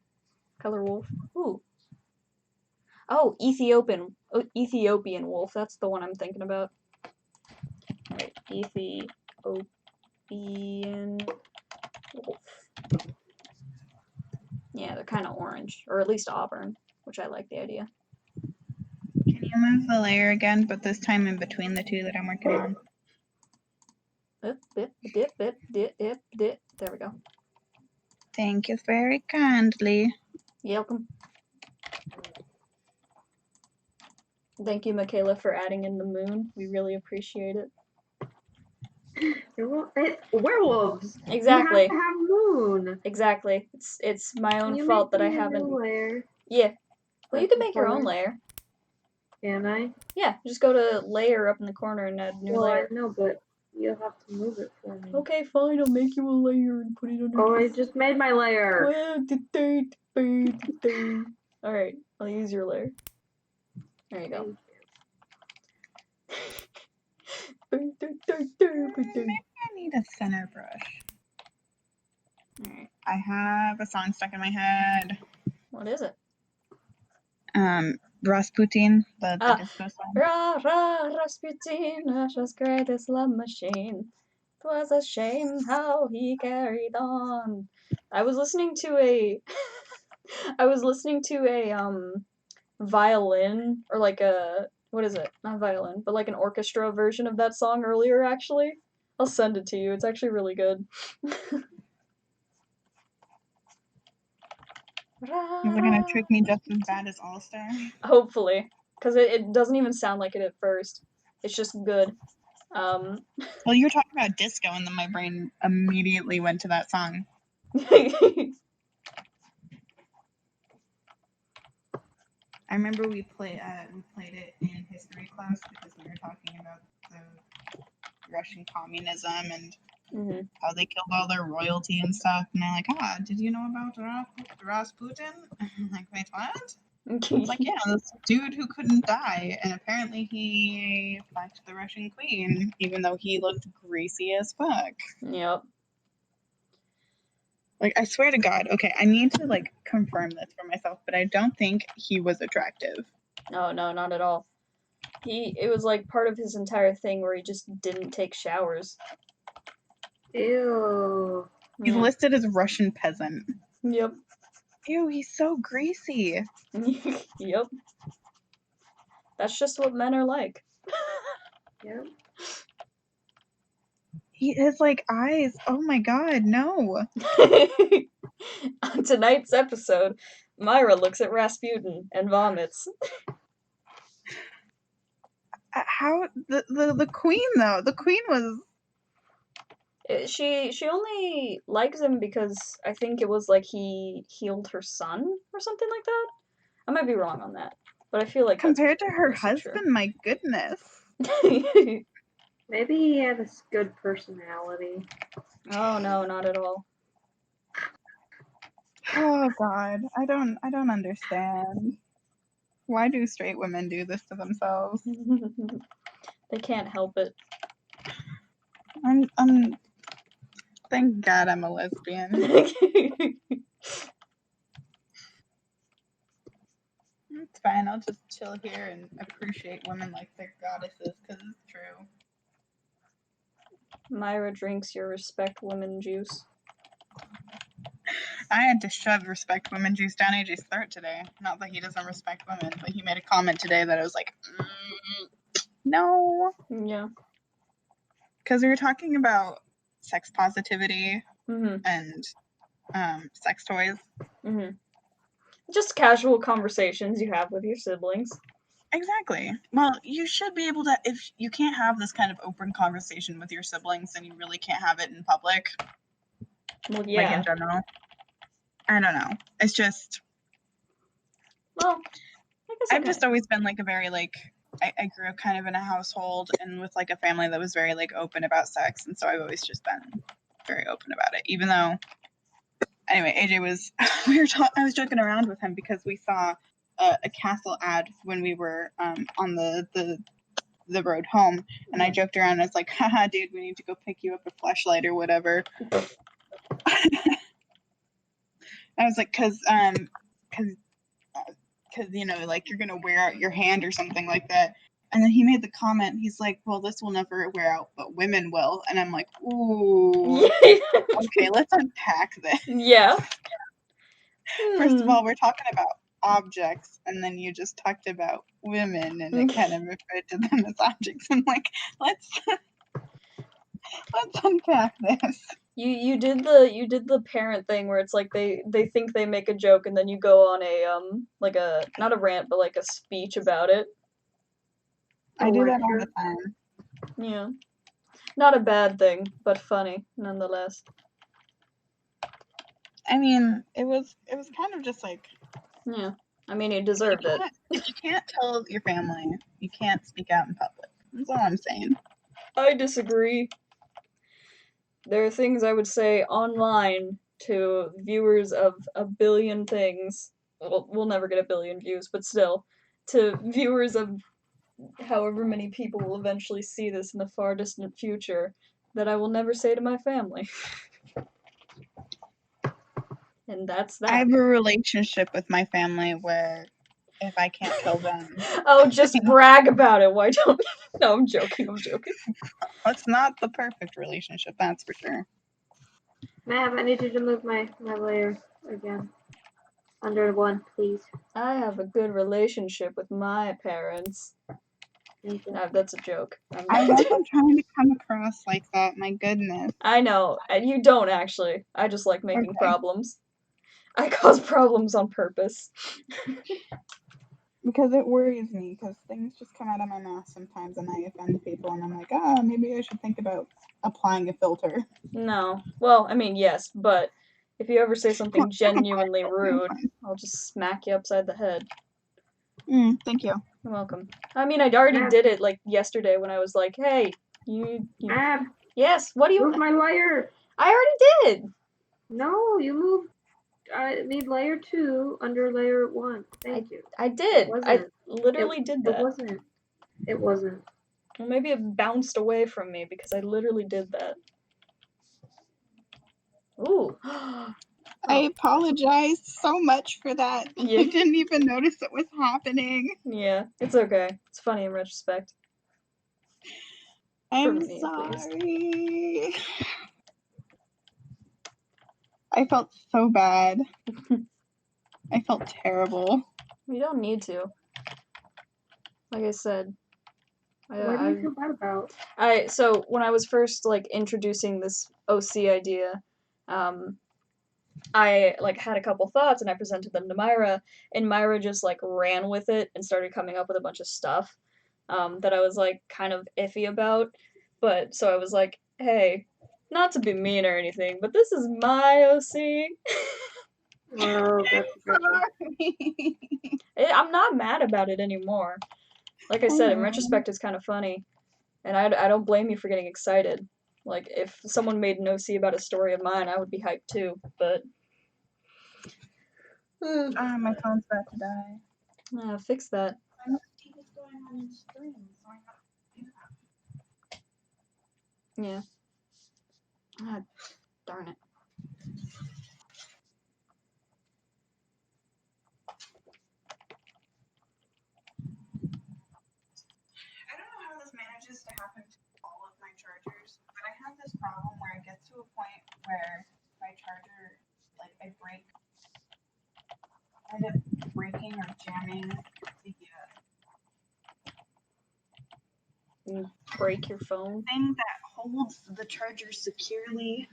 Color wolf. Ooh. Oh, Ethiopian wolf. That's the one I'm thinking about. Right, Ethiopian wolf. Yeah, they're kind of orange, or at least auburn, which I like the idea. Can you move the layer again, but this time in between the two that I'm working on? There we go. Thank you very kindly. You're welcome. Thank you, MaKayla, for adding in the moon. We really appreciate it. It's werewolves. Exactly. You have to have moon. Exactly. It's my own You fault make that I me a haven't. new layer. Yeah. Well, you can That's make your own color. layer. Can I? Yeah, just go to layer up in the corner and add new layer. I know, but you'll have to move it for me. Okay, fine. I'll make you a layer and put it under. Oh, I just made my layer. Alright, I'll use your layer. There you go. Maybe I need a center brush. Alright. I have a song stuck in my head. What is it? Rasputin, the disco song. Ra ra Rasputin, Russia's greatest love machine. 'Twas a shame how he carried on. I was listening to a violin, or like a, what is it? Not violin, but like an orchestra version of that song earlier, actually. I'll send it to you. It's actually really good. Is it gonna trick me just as bad as All Star? Hopefully, because it doesn't even sound like it at first. It's just good. Well, you were talking about disco, and then my brain immediately went to that song. I remember we played it in history class because we were talking about the Russian communism and how they killed all their royalty and stuff. And they're like, did you know about Rasputin? I'm like, wait, what? It's like, yeah, this dude who couldn't die, and apparently he fucked the Russian queen, even though he looked greasy as fuck. Yep. Like, I swear to God, okay, I need to, like, confirm this for myself, but I don't think he was attractive. No, not at all. It was, like, part of his entire thing where he just didn't take showers. Ew. He's listed as Russian peasant. Yep. Ew, he's so greasy. Yep. That's just what men are like. Yep. His like eyes. Oh my god, no. On tonight's episode, Myra looks at Rasputin and vomits. How the queen though? The queen was. She only likes him because I think it was like he healed her son or something like that. I might be wrong on that, but I feel like Compared to her mostly true. husband, my goodness. Maybe he had a good personality. Oh no, not at all. Oh god, I don't understand. Why do straight women do this to themselves? They can't help it. I'm thank God I'm a lesbian. It's fine, I'll just chill here and appreciate women like they're goddesses, because it's true. Myra drinks your respect woman juice. I had to shove respect women juice down AJ's throat today. Not that he doesn't respect women, but he made a comment today that I was like, no. Yeah. Because we were talking about sex positivity Mm-hmm. and sex toys. Mm-hmm. Just casual conversations you have with your siblings. Exactly. Well, you should be able to, if you can't have this kind of open conversation with your siblings, then you really can't have it in public. Well, Like yeah. in general. I don't know. It's just, Well, I guess I've just always been like a very like, I grew up kind of in a household and with like a family that was very like open about sex. And so I've always just been very open about it. Even though, anyway, AJ was, I was joking around with him because we saw a castle ad when we were on the road home, and I joked around. I was like, haha, dude, we need to go pick you up a flashlight or whatever. I was like, cause you know, like you're gonna wear out your hand or something like that. And then he made the comment, he's like, well, this will never wear out, but women will. And I'm like, ooh, okay, let's unpack this. Yeah. First of all, we're talking about objects, and then you just talked about women, and it kind of referred to them as objects. I'm like, let's unpack this. You did the parent thing where it's like they think they make a joke and then you go on a like a not a rant but like a speech about it. I do that all the time. Yeah. Not a bad thing, but funny nonetheless. I mean, it was kind of just like, Yeah. I mean, you deserved it. if you can't tell your family, you can't speak out in public. That's all I'm saying. I disagree. There are things I would say online to viewers of a billion things. Well, we'll never get a billion views, but still, to viewers of however many people will eventually see this in the far distant future, that I will never say to my family. And that's that. I have a relationship with my family where if I can't tell them, Oh, just brag about it. Why don't you? No, I'm joking. it's not the perfect relationship, that's for sure. Mav, I need you to move my layer again. Under one, please. I have a good relationship with my parents. No, that's a joke. I wasn't trying to come across like that, my goodness. I know, and you don't actually. I just like making problems. I cause problems on purpose. Because it worries me, because things just come out of my mouth sometimes and I offend people, and I'm like, maybe I should think about applying a filter. No. Well, I mean, yes, but if you ever say something genuinely rude, I'll just smack you upside the head. Thank you. You're welcome. I mean, I already did it, like, yesterday when I was like, hey, you... Mav! Yes, what do you... Move my layer! I already did! No, you moved... I need layer 2 under layer 1. Thank you. I did. I literally did that. It wasn't. Well, maybe it bounced away from me because I literally did that. Ooh. I apologize so much for that. Yeah. I didn't even notice it was happening. Yeah, it's okay. It's funny in retrospect. I'm sorry. I felt so bad. I felt terrible. You don't need to. Like I said, What do you feel bad about? so when I was first like introducing this OC idea, I like had a couple thoughts and I presented them to Myra, and Myra just like ran with it and started coming up with a bunch of stuff that I was like kind of iffy about. But so I was like, hey, not to be mean or anything, but this is my OC. Oh, gotcha. Sorry. I'm not mad about it anymore. Like I said, in retrospect, it's kind of funny, and I don't blame you for getting excited. Like if someone made an OC about a story of mine, I would be hyped too. But My phone's about to die. fix that. I know the TV's going on in stream, so I gotta do that. Yeah. Ah, darn it. I don't know how this manages to happen to all of my chargers, but I have this problem where it gets to a point where my charger, like, I end up breaking or jamming the Break your phone. thing that holds the charger securely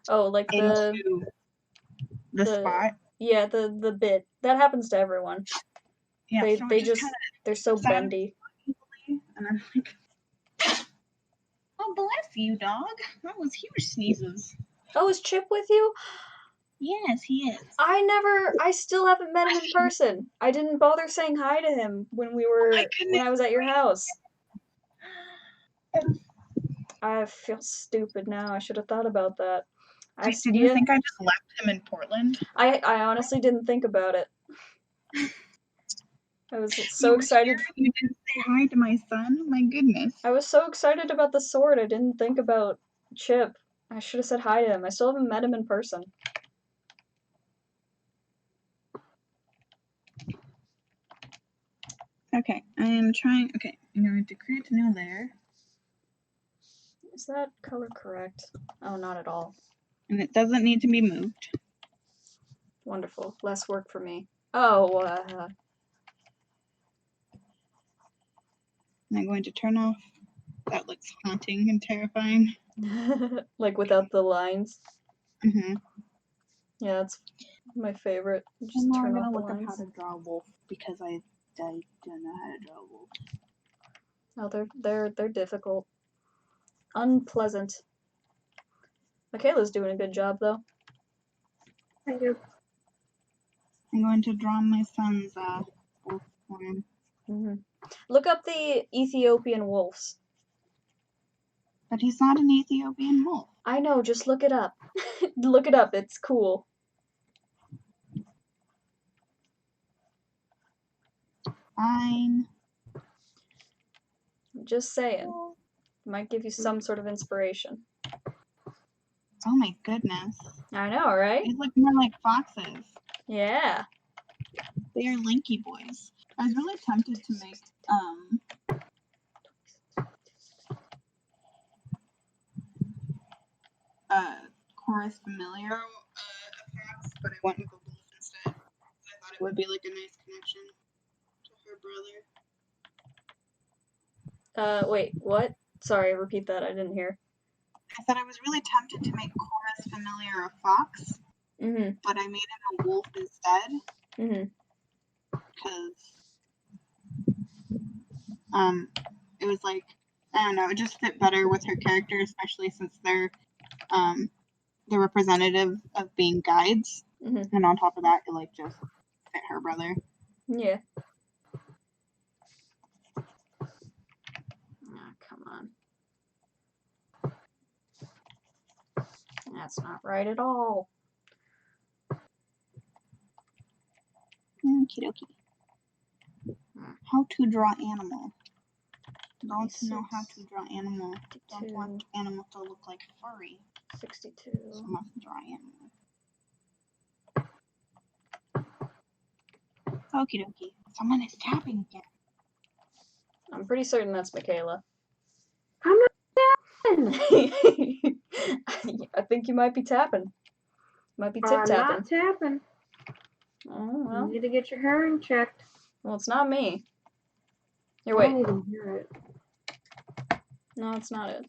Oh, like into the spot. Yeah, the bit. That happens to everyone. Yeah, They just they're so bendy. And I'm like, oh, bless you, dog. That was huge sneezes. Oh, is Chip with you? Yes, he is. I still haven't met him in person. I didn't bother saying hi to him when I was at your house. I feel stupid now. I should have thought about that. Did you think I just left him in Portland? I honestly didn't think about it. I was so excited. You didn't say hi to my son? My goodness. I was so excited about the sword, I didn't think about Chip. I should have said hi to him. I still haven't met him in person. Okay, I am trying. Okay, I'm going to create a new layer. Is that color correct? Oh, not at all. And it doesn't need to be moved. Wonderful. Less work for me. Oh, I'm going to turn off. That looks haunting and terrifying. like without the lines. Mm-hmm. Yeah, that's my favorite. Just now turn I'm off gonna the look lines. up how to draw a wolf because I don't know how to draw a wolf. Oh, they're difficult. Unpleasant. MaKayla's doing a good job though. Thank you. I'm going to draw my son's wolf form. Mm-hmm. Look up the Ethiopian wolves. But he's not an Ethiopian wolf. I know, just look it up. Look it up, it's cool. Fine. Just saying. Might give you some sort of inspiration. Oh my goodness. I know, right? These look more like foxes. Yeah. They are lanky boys. I was really tempted to make chorus familiar fox, but I went with a wolf instead. I thought it would be like a nice connection to her brother. Wait, what? Sorry, repeat that. I didn't hear. I said I was really tempted to make chorus familiar a fox, but I made him a wolf instead. Because it was like, I don't know, it just fit better with her character, especially since they're the representative of being guides. And on top of that, it like just fit her brother. Yeah. Oh, come on. That's not right at all. Okie dokie. How to draw animal. Don't know how to draw animal. Don't want animal to look like furry. 62. So I must draw animal. Okie dokie. Someone is tapping again. I'm pretty certain that's MaKayla. I'm not tapping. I think you might be tapping. Might be tip-tapping. I'm not tapping. Oh, well. You need to get your hearing checked. Well, it's not me. Here, I wait. don't even hear it. No, it's not it.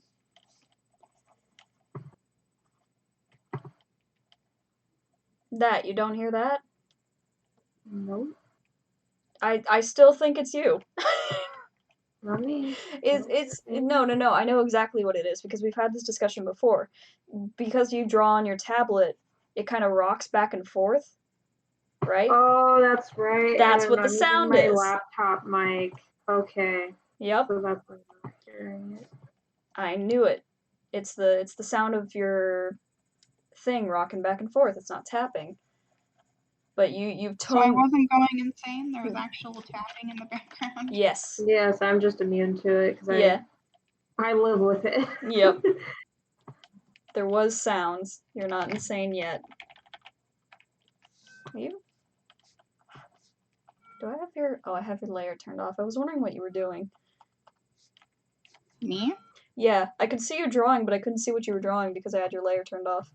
That, you don't hear that? Nope. I still think it's you. Not me. No, I know exactly what it is because we've had this discussion before. Because you draw on your tablet, it kind of rocks back and forth, right? Oh, that's right. That's and what the I'm using sound my is. laptop mic. Okay. Yep, So that's why I'm not hearing it. I knew it. It's the sound of your thing rocking back and forth. It's not tapping. But you've So I toned. wasn't going insane. There was actual tapping in the background. Yes. Yes, I'm just immune to it because Yeah. I live with it. Yep. There was sounds. You're not insane yet. You? Do I have your... Oh, I have your layer turned off. I was wondering what you were doing. Me? Yeah, I could see you drawing, but I couldn't see what you were drawing because I had your layer turned off.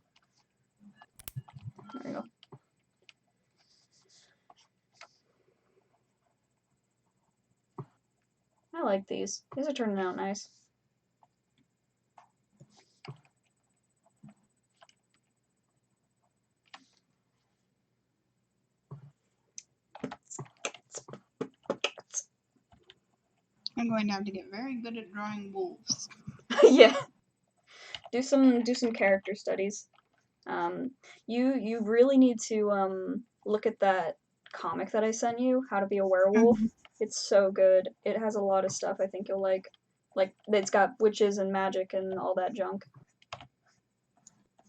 There you go. I like these. These are turning out nice. I'm going to have to get very good at drawing wolves. Yeah. Do some character studies. You really need to look at that comic that I sent you, How to Be a Werewolf. It's so good. It has a lot of stuff I think you'll like. Like it's got witches and magic and all that junk,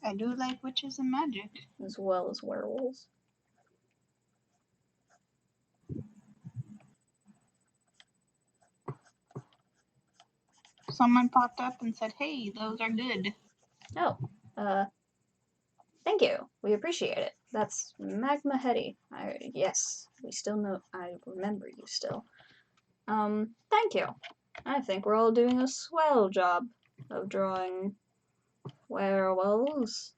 I do like witches and magic. as well as werewolves. Someone popped up and said, "Hey, those are good." Oh, thank you. We appreciate it. That's Magma Hetty. Yes, we still know. I remember you still. Thank you. I think we're all doing a swell job of drawing werewolves.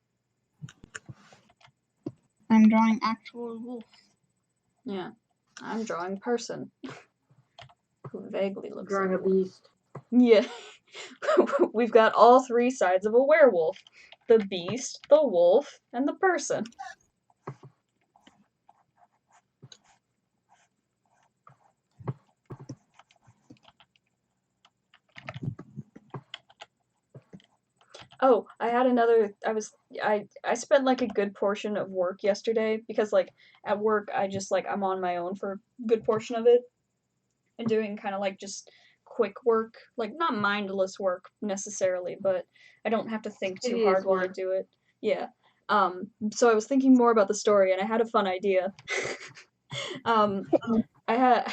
I'm drawing actual wolf. Yeah, I'm drawing person who vaguely looks Drawing like a beast. Yeah. We've got all three sides of a werewolf. The beast, the wolf, and the person. Oh, I had another I spent like a good portion of work yesterday because like at work I just like I'm on my own for a good portion of it and doing kind of like just quick work, like not mindless work necessarily, but I don't have to think too Tedious hard while I work. do it. Yeah. So I was thinking more about the story and I had a fun idea. I had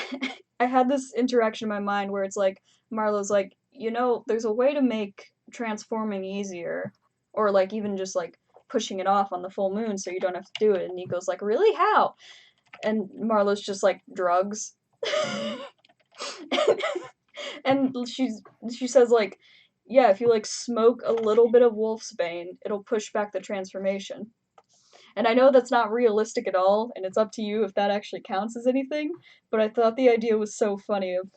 I had this interaction in my mind where it's like Marlo's like, there's a way to make transforming easier, or like even just like pushing it off on the full moon so you don't have to do it. And Nico's like, really? How? And Marlo's just like, drugs. And she says like, yeah, if you like smoke a little bit of wolfsbane, it'll push back the transformation. And I know that's not realistic at all, and it's up to you if that actually counts as anything, but I thought the idea was so funny of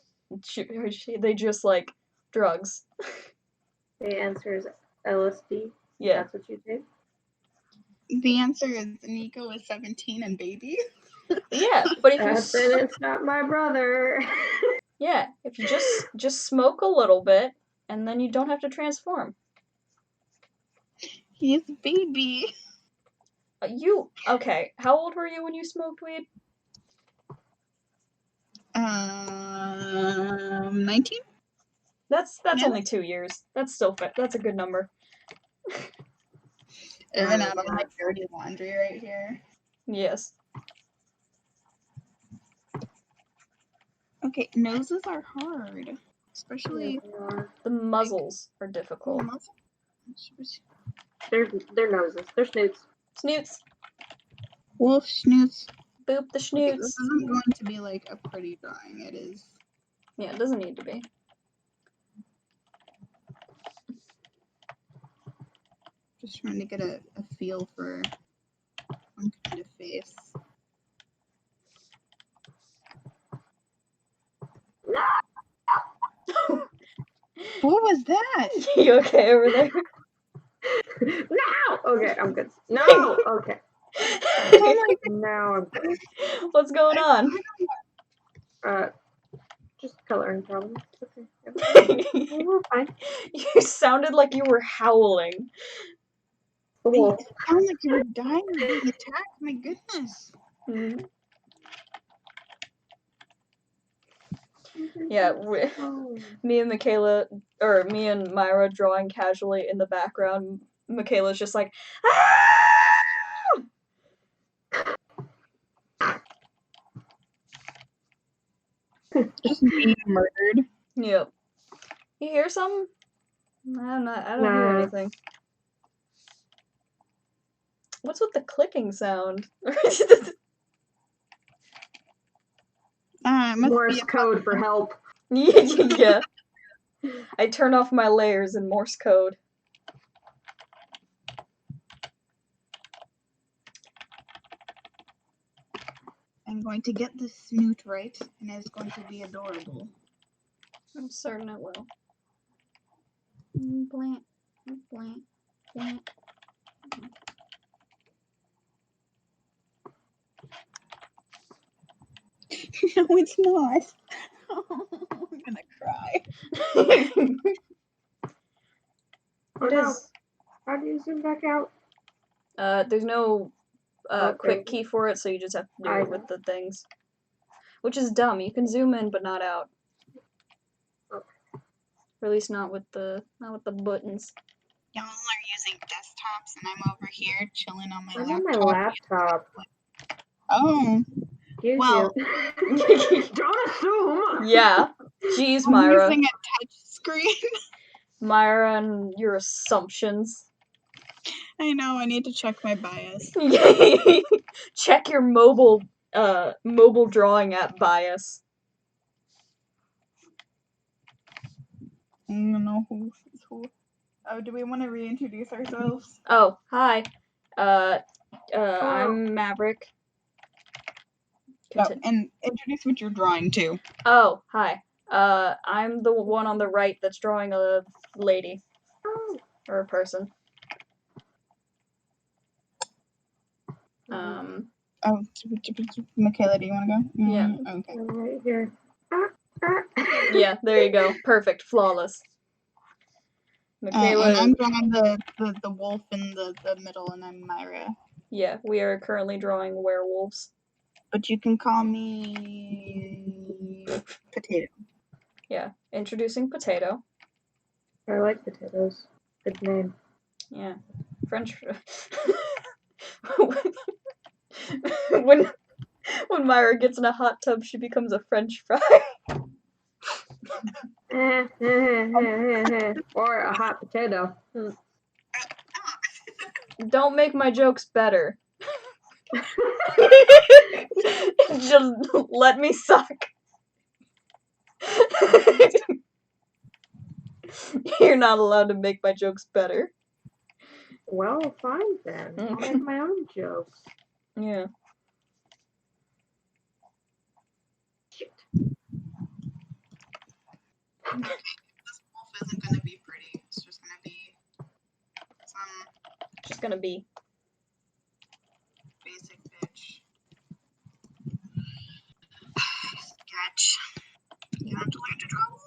they just like drugs. The answer is LSD. Yeah. That's what you take? The answer is Nico is 17 and baby. Yeah, but if Then it's not my brother. Yeah, if you just smoke a little bit, and then you don't have to transform. He's a baby. Okay, how old were you when you smoked weed? 19? That's Yeah. only 2 years. That's still that's a good number. Even out of my dirty laundry right here. Yes. Okay, Noses are hard. Especially the muzzles are difficult. They're noses. They're snoots. Snoots. Wolf snoots. Boop the Okay, snoots. this isn't going to be like a pretty drawing. It is. Yeah, it doesn't need to be. Just trying to get a feel for some kind of face. What was that? You okay over there? No! Okay, I'm good. No! Okay. Now I'm good. What's going on? Just coloring problems. Okay. We're fine. You sounded like you were howling. The wolf. It sounded like you were dying or being attacked. My goodness. Mhm. Yeah, Oh. me and MaKayla, or me and Myra drawing casually in the background. MaKayla's just like, ah! Just being murdered. Yep. You hear something? I don't hear Nah. anything. What's with the clicking sound? It must Morse be a code for help. Yeah. I turn off my layers in Morse code. I'm going to get this snoot right, and it's going to be adorable. I'm certain it will. Blank, blank, blank. No, it's not. I'm gonna cry. Oh, It no. is. How do you zoom back out? There's no Okay. quick key for it, so you just have to do it with the things. Which is dumb. You can zoom in, but not out. Okay. Or at least not with the buttons. Y'all are using desktops, and I'm over here chilling on my I'm laptop. on my laptop. Oh. Excuse Well. you. Don't assume! Yeah. Jeez, I'm Myra. using a touch screen. Myra and your assumptions. I know, I need to check my bias. Check your mobile drawing app bias. I don't know who's who. Oh, do we want to reintroduce ourselves? Oh, hi. I'm Mavrick. Oh, and introduce what you're drawing too. Oh, hi. I'm the one on the right that's drawing a lady. Oh. Or a person. Oh, MaKayla, do you want to go? Yeah. Okay. Right here. Yeah, there you go. Perfect. Flawless. MaKayla. And I'm drawing the wolf in the middle, and I'm Myra. Yeah, we are currently drawing werewolves. But you can call me Potato. Yeah, introducing Potato. I like potatoes. Good name. Yeah, French. when Myra gets in a hot tub, she becomes a French fry. Or a hot potato. Don't make my jokes better. Just let me suck. You're not allowed to make my jokes better. Well, fine then. I'll make my own jokes. Yeah. Shit. This wolf isn't gonna be pretty. It's just gonna be some Just gonna be basic bitch. Sketch. You have to learn to draw wolves.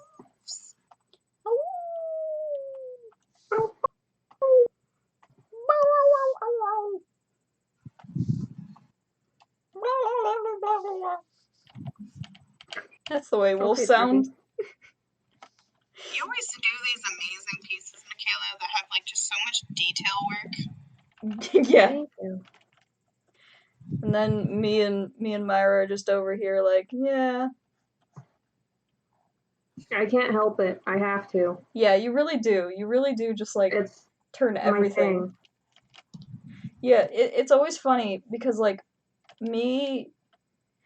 That's the way wolves Okay, sound. You always do these amazing pieces, MaKayla, that have like just so much detail work. Yeah. Thank you. And then me and Myra are just over here like, yeah. I can't help it. I have to. Yeah, you really do. You really do just like It's turn everything. my thing. Yeah, it's always funny because like me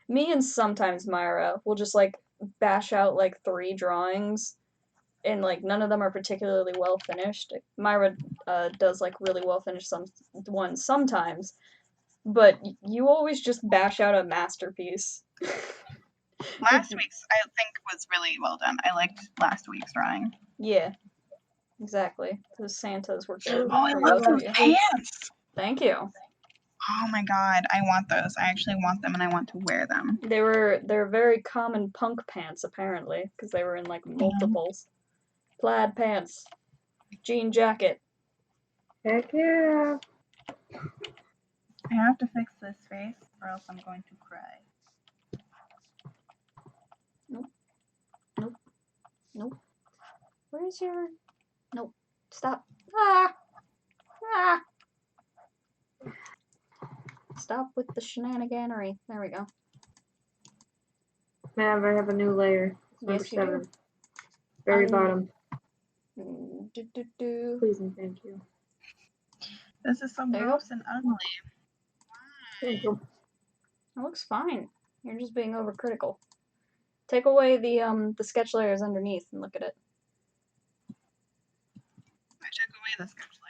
and sometimes Myra will just like bash out like 3 drawings and like none of them are particularly well finished. Myra does like really well finished ones sometimes, but you always just bash out a masterpiece. Last week's, I think, was really well done. I liked last week's drawing. Yeah. Exactly. Those Santas were good Oh, I for love both of those you. pants. Thank you. Oh my god, I want those. I actually want them and I want to wear them. They're very common punk pants apparently, because they were in like multiples. Plaid pants. Jean jacket. Heck yeah. I have to fix this face or else I'm going to cry. Nope. Where's your... Nope. Stop. Ah! Ah! Stop with the shenaniganery. There we go. Mav, I have a new layer. It's number Yes, you do. 7. Very bottom. Do. Please and thank you. This is so There you gross and ugly. Thank you. It looks fine. You're just being overcritical. Take away the sketch layers underneath and look at it. I took away the sketch layer.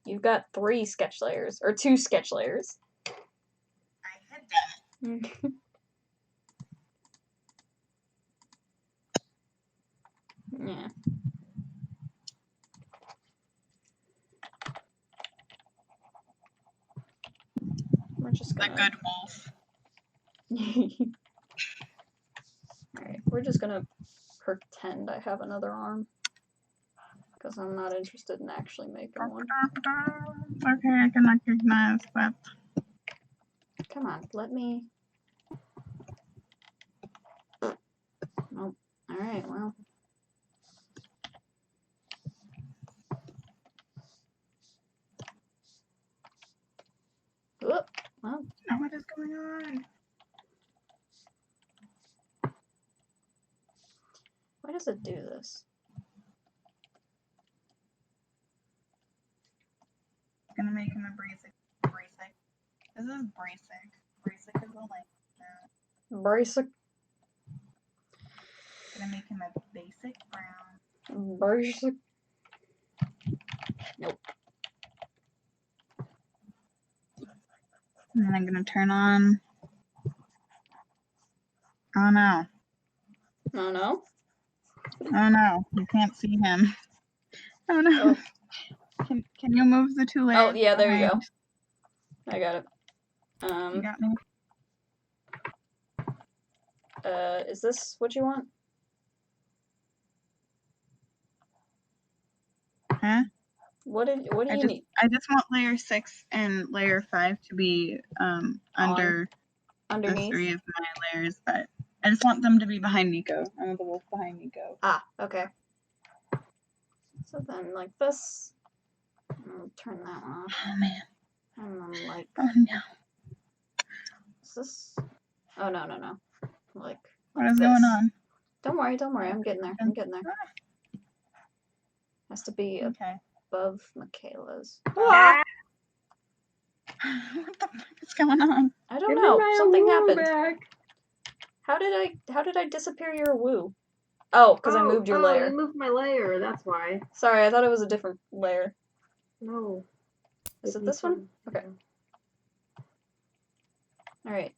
You've got 3 sketch layers, or 2 sketch layers. I hid them. Yeah. We're just The gonna... good wolf. Alright, we're just gonna pretend I have another arm. Because I'm not interested in actually making one. It's okay, I can recognize that. Come on, let me... Nope. Alright, well. Whoop. Well, Now what is going on? why does it do this? I'm gonna make him a Brasic. This is Brasic. Brasic is a link. Basic. I'm gonna make him a basic brown. Basic. And then I'm gonna turn on. Oh no. No, no. Oh no. You can't see him. Oh no. Oh. Can you move the 2 layers? Oh, yeah, there you go. behind? I got it. You got me? Is this what you want? Huh? What do you need? I just want layer 6 and layer 5 to be under the Underneath? 3 of my layers, but I just want them to be behind Nico. I want the wolf behind Nico. Ah, okay. So then, like this. I'll turn that one off. Oh man. And then, like, Oh no. is this? Oh, no, no, no. Like What is this. going on? Don't worry. I'm getting there. I'm getting there. Has to be Okay. above MaKayla's. Ah! What the fuck is going on? I don't Give me know. my Something woo happened. back. How did I disappear your woo? Oh, because I moved your layer. You moved my layer, that's why. Sorry, I thought it was a different layer. No. Is it this one? Okay. Alright.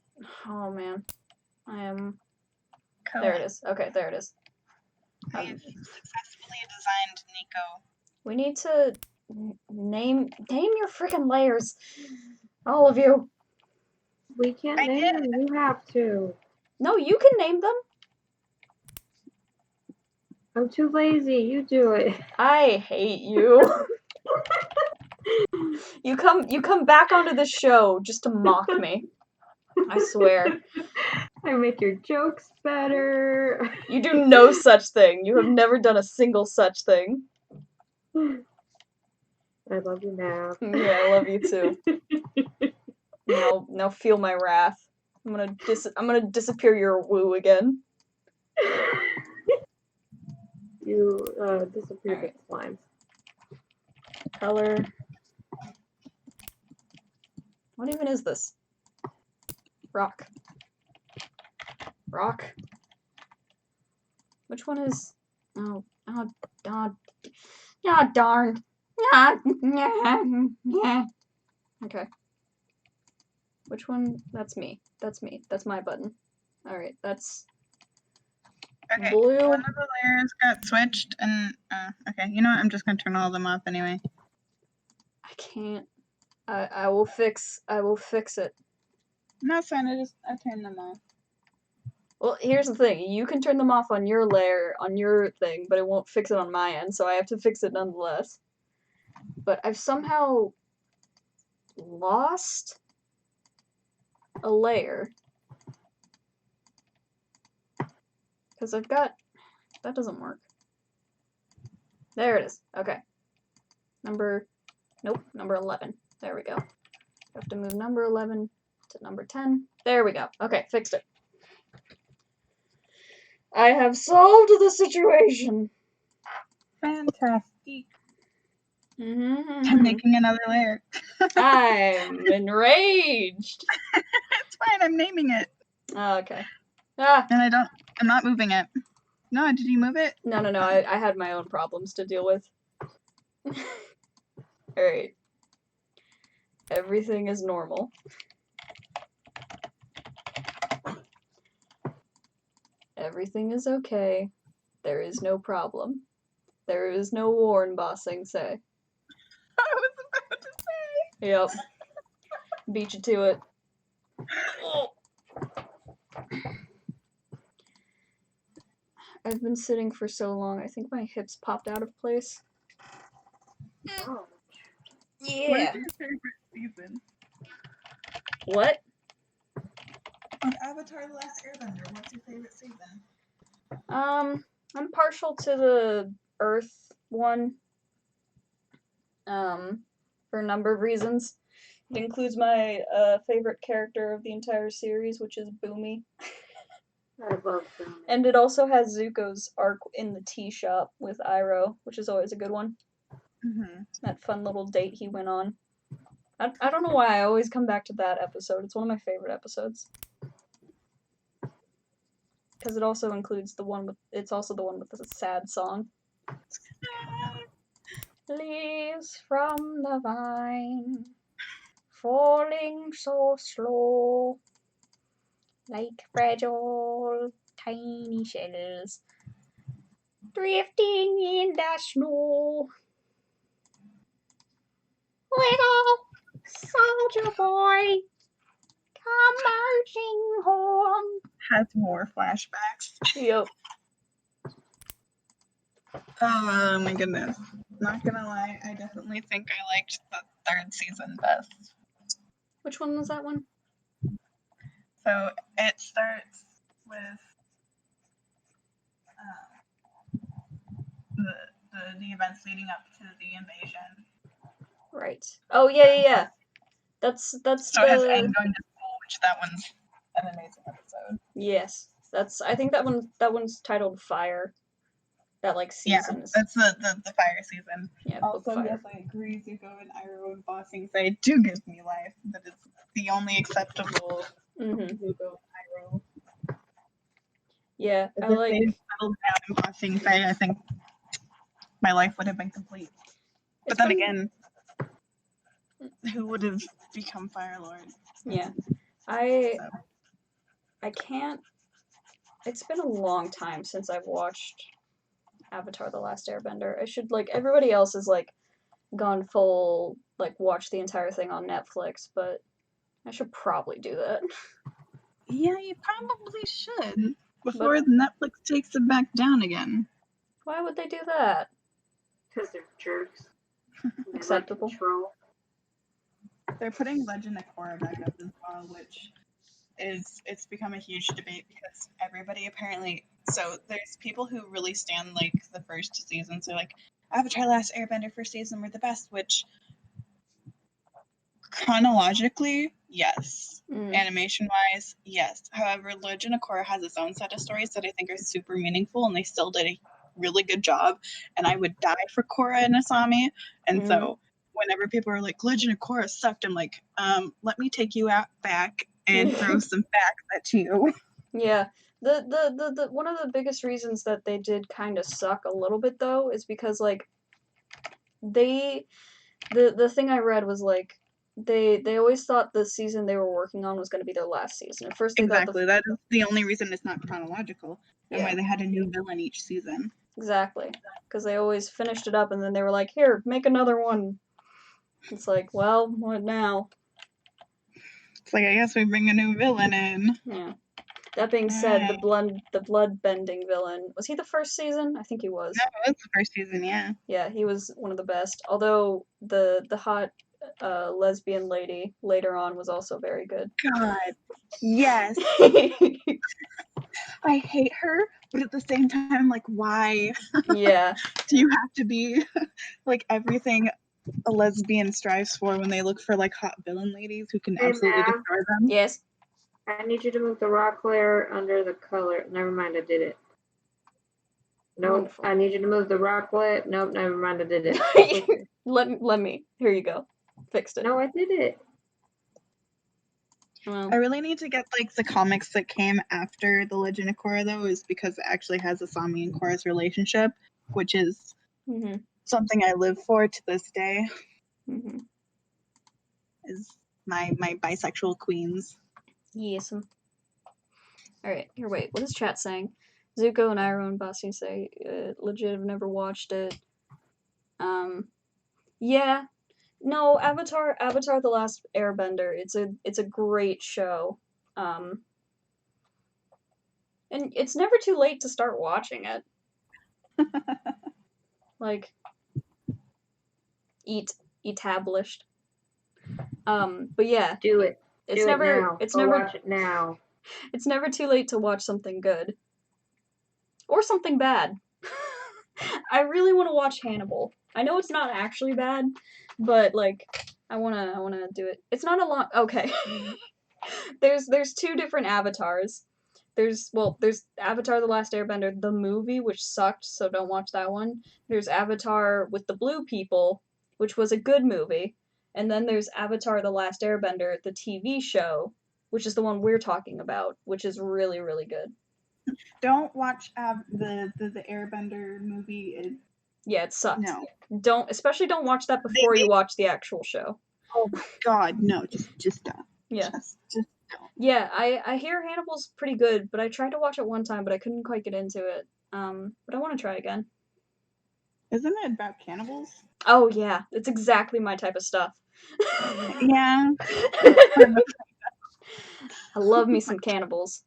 Oh man. I am... Cool. There it is. Okay, there it is. I have successfully designed Nico. We need to name your freaking layers. All of you. We can't name them, you have to. No, you can name them. I'm too lazy, you do it. I hate you. You come back onto the show just to mock me. I swear. I make your jokes better. You do no such thing. You have never done a single such thing. I love you now. Yeah, I love you too. Now feel my wrath. I'm gonna disappear your woo again. You disappeared Alright. with slimes. Color. What even is this? Rock. Rock. Which one is... Oh darn. Okay. Which one? That's me. That's me. That's my button. Alright, that's... Okay, Blue. one of the layers got switched, and okay, you know what? I'm just gonna turn all of them off anyway. I can't. I will fix it. No, it's fine. I turned them off. Well, here's the thing. You can turn them off on your layer, on your thing, but it won't fix it on my end, so I have to fix it nonetheless. But I've somehow lost a layer. Because I've got... That doesn't work. There it is. Okay. Number 11. There we go. Have to move number 11 to number 10. There we go. Okay, fixed it. I have solved the situation. Fantastic. Mm-hmm. I'm making another layer. I'm enraged. It's fine. I'm naming it. Oh, okay. Ah. And I'm not moving it. No, did you move it? No. I had my own problems to deal with. Alright. Everything is normal. Everything is okay. There is no problem. There is no war in Ba Sing Se. I was about to say. Yep. Beat you to it. I've been sitting for so long, I think my hips popped out of place. Oh. Yeah. What is your favorite season? What? Of Avatar: The Last Airbender, what's your favorite season? I'm partial to the Earth one. For a number of reasons. It includes my favorite character of the entire series, which is Boomy. I love Boomy. And it also has Zuko's arc in the tea shop with Iroh, which is always a good one. Mm-hmm. That fun little date he went on. I don't know why I always come back to that episode. It's one of my favorite episodes. Because it also includes the one with... It's also the one with the sad song. Leaves from the vine, falling so slow, like fragile tiny shells, drifting in the snow. Little soldier boy, come marching home. Has more flashbacks. Yep. Oh my goodness. Not gonna lie, I definitely think I liked the third season best. Which one was that one? So it starts with the events leading up to the invasion. Right. Oh yeah. That's So it has the... Aang going to school, which that one's an amazing episode. Yes. I think that one's titled Fire. That like season is... That's the fire season. Yeah, also, Fire. yes, I agree. Zuko and Iroh and Ba Sing Se do give me life, but it's the only acceptable Zuko and Iroh. Yeah, If I they like... settled down in Ba Sing Se, I think my life would have been complete. But then again, who would have become Fire Lord? Yeah. I can't... It's been a long time since I've watched Avatar: The Last Airbender. I should, like, everybody else has, like, gone full, like, watch the entire thing on Netflix, but I should probably do that. Yeah, you probably should. Before Netflix takes it back down again. Why would they do that? Because they're jerks. Acceptable. They're putting Legend of Korra back up as well, which it's become a huge debate because everybody apparently... So there's people who really stand, like, the first season. So, like, Avatar: Last Airbender first season were the best, which chronologically, yes. Animation-wise, yes. However, Legend of Korra has its own set of stories that I think are super meaningful, and they still did a really good job. And I would die for Korra and Asami. And so whenever people are like, Legend of Korra sucked, I'm like, let me take you back and throw some facts at you. Yeah. The one of the biggest reasons that they did kind of suck a little bit though is because like the thing I read was like they always thought the season they were working on was going to be their last season. At first they exactly. thought That is the only reason it's not chronological. and why they had a new villain each season. Exactly. Because they always finished it up and then they were like, here, make another one. It's like, well, what now? It's like, I guess we bring a new villain in. Yeah. That being said, the blood bending villain, was he the first season? I think he was. No, it was the first season, yeah. Yeah, he was one of the best. Although the hot lesbian lady later on was also very good. God. Yes. I hate her, but at the same time, like, why Yeah. do you have to be like everything a lesbian strives for when they look for like hot villain ladies who can Hey, absolutely Mav. destroy them? Yes. I need you to move the rock layer under the color. Never mind, I did it. Nope. Wonderful. I need you to move the rock layer. Nope, never mind, I did it. Okay. Let me. Here you go. Fixed it. No, I did it. Well, I really need to get like the comics that came after The Legend of Korra though, is because it actually has Asami and Korra's relationship, which is mhm. something I live for to this day. Mhm. Is my bisexual queens. Yes. Alright, here, wait. What is chat saying? Zuko and Iroh and Basti say, legit, I've never watched it. Yeah. No, Avatar The Last Airbender. It's a great show. And it's never too late to start watching it. Like, established. But yeah. Do it. It's Do never it now. it's Go never watch it now. It's never too late to watch something good. Or something bad. I really want to watch Hannibal. I know it's not actually bad, but like I wanna do it. It's not a long okay. There's two different avatars. There's Avatar The Last Airbender, the movie, which sucked, so don't watch that one. There's Avatar with the blue people, which was a good movie. And then there's Avatar The Last Airbender, the TV show, which is the one we're talking about, which is really, really good. Don't watch the Airbender movie. Yeah, it sucks. No. Especially don't watch that before you watch the actual show. Oh my god, no, just don't. Yeah. Just don't. Yeah, I hear Hannibal's pretty good, but I tried to watch it one time, but I couldn't quite get into it. But I want to try again. Isn't it about cannibals? Oh yeah, it's exactly my type of stuff. Yeah. I love me some cannibals.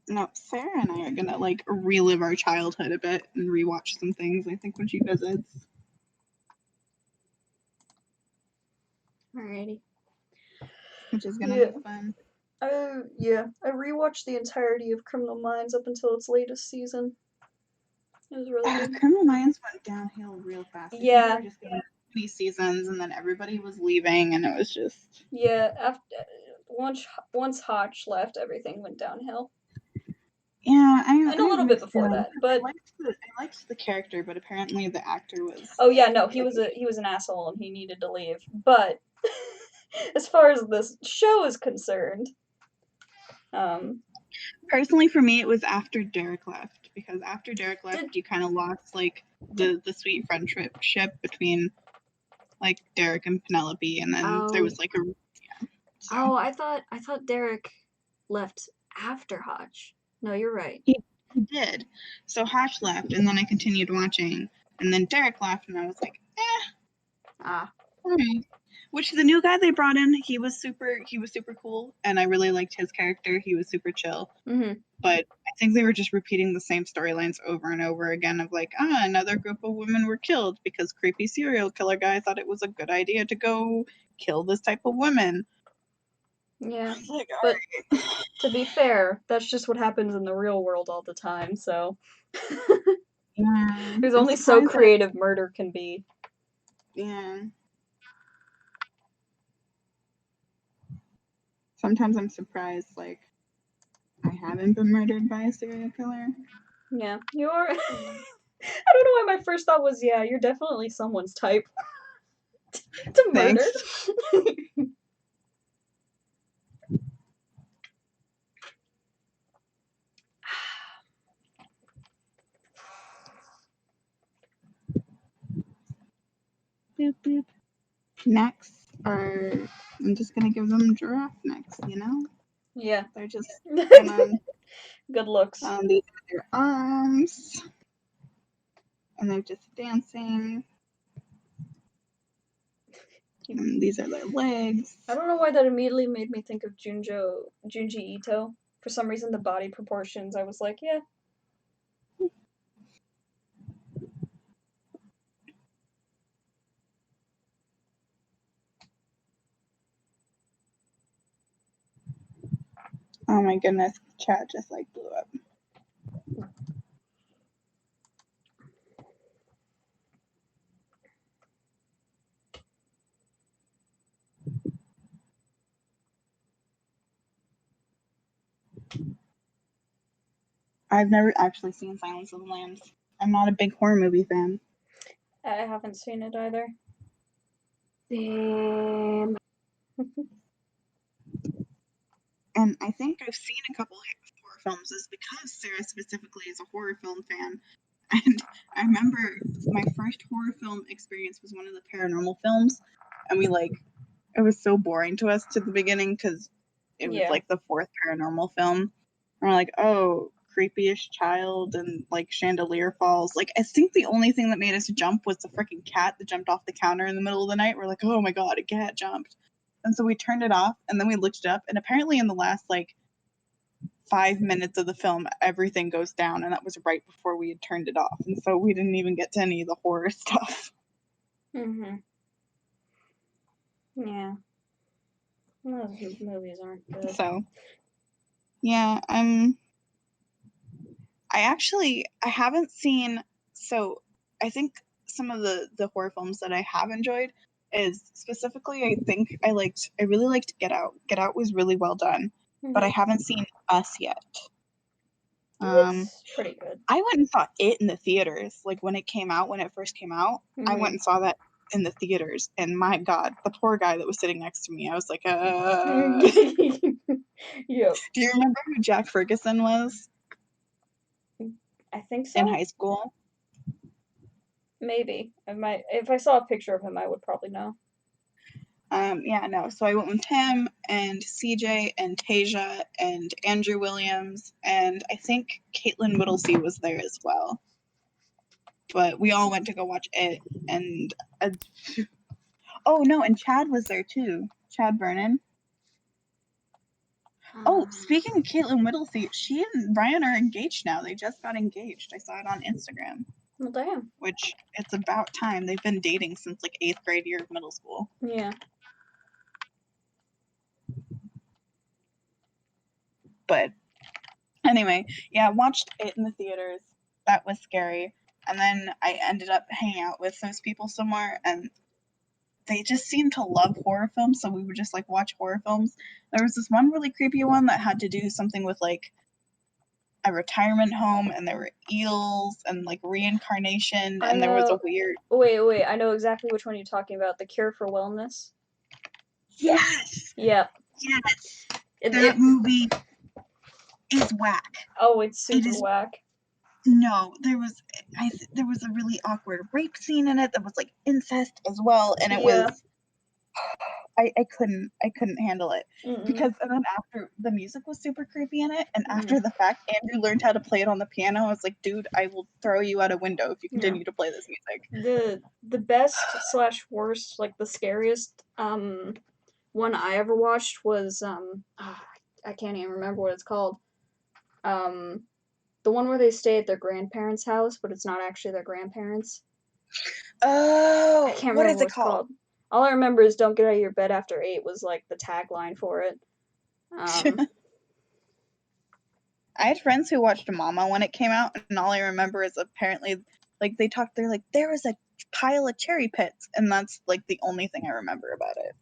No, Sarah and I are gonna like relive our childhood a bit and rewatch some things, I think, when she visits. Alrighty. Which is gonna be fun. Yeah, I rewatched the entirety of Criminal Minds up until its latest season. It was really good. Criminal Minds went downhill real fast. Yeah. They were just getting many seasons, and then everybody was leaving, and it was just. Yeah, after once Hotch left, everything went downhill. Yeah, and a little bit before that, but I liked the character, but apparently the actor was. Oh yeah, no, he was an asshole and he needed to leave. But as far as this show is concerned, personally for me, it was after Derek left, because after Derek left, you kind of lost like the sweet friendship between like Derek and Penelope, and then there was like a. Yeah, so. Oh, I thought Derek left after Hotch. No, you're right. He did. So Hotch left, and then I continued watching, and then Derek left, and I was like, all right. Which the new guy they brought in, he was super cool, and I really liked his character. He was super chill. Mm-hmm. But I think they were just repeating the same storylines over and over again of like, another group of women were killed because creepy serial killer guy thought it was a good idea to go kill this type of women. Yeah, like, but right. To be fair, that's just what happens in the real world all the time, so... Yeah, There's only so creative murder can be. Yeah. Sometimes I'm surprised, like, I haven't been murdered by a serial killer. Yeah, you're... I don't know why my first thought was, yeah, you're definitely someone's type. to murder. Boop, boop. Next are I'm just gonna give them giraffe necks, you know? Yeah. They're just gonna, Good looks. these are their arms. And they're just dancing. And these are their legs. I don't know why that immediately made me think of Junji Ito. For some reason, the body proportions, I was like, yeah. Oh my goodness, chat just like blew up. I've never actually seen Silence of the Lambs. I'm not a big horror movie fan. I haven't seen it either. Damn. And I think I've seen a couple horror films is because Sarah specifically is a horror film fan. And I remember my first horror film experience was one of the paranormal films. And we it was so boring to us to the beginning because it was like the fourth paranormal film. And we're like, oh, creepyish child and like chandelier falls. Like, I think the only thing that made us jump was the freaking cat that jumped off the counter in the middle of the night. We're like, oh my god, a cat jumped. And so we turned it off and then we looked it up. And apparently in the last 5 minutes of the film, everything goes down. And that was right before we had turned it off. And so we didn't even get to any of the horror stuff. Mm-hmm. Yeah. Those movies aren't good. So, yeah, I haven't seen, so I think some of the horror films that I have enjoyed is specifically, I really liked Get Out. Get Out was really well done, but I haven't seen Us yet. It's pretty good. I went and saw it in the theaters, like when it first came out. I went and saw that in the theaters, and my god, the poor guy that was sitting next to me, I was like, Yep. Do you remember who Jack Ferguson was? I think so. In high school? Maybe. If I saw a picture of him, I would probably know. Yeah, no. So I went with him and CJ and Tasia and Andrew Williams, and I think Caitlin Whittlesey was there as well. But we all went to go watch it, and oh no, and Chad was there too. Chad Vernon. Oh, speaking of Caitlin Whittlesey, she and Ryan are engaged now. They just got engaged. I saw it on Instagram. Well, damn. Which, it's about time. They've been dating since 8th grade year of middle school. Yeah. But anyway, yeah, watched it in the theaters. That was scary. And then I ended up hanging out with those people somewhere, and they just seemed to love horror films, so we would just watch horror films. There was this one really creepy one that had to do something with a retirement home, and there were eels and reincarnation, and there was a weird. Wait! I know exactly which one you're talking about. The Cure for Wellness. Yes. Yep. Yes. That movie is whack. Oh, it's super whack. No, there was a really awkward rape scene in it that was incest as well, and it was I couldn't handle it. Because and then after the music was super creepy in it, and after the fact Andrew learned how to play it on the piano, I was like, dude, I will throw you out a window if you continue to play this music. The best / worst, the scariest one I ever watched was I can't even remember what it's called. The one where they stay at their grandparents' house, but it's not actually their grandparents. Oh, I can't remember what it's called. All I remember is "Don't get out of your bed after 8" was the tagline for it. I had friends who watched Mama when it came out, and all I remember is apparently they're like, there was a pile of cherry pits, and that's the only thing I remember about it.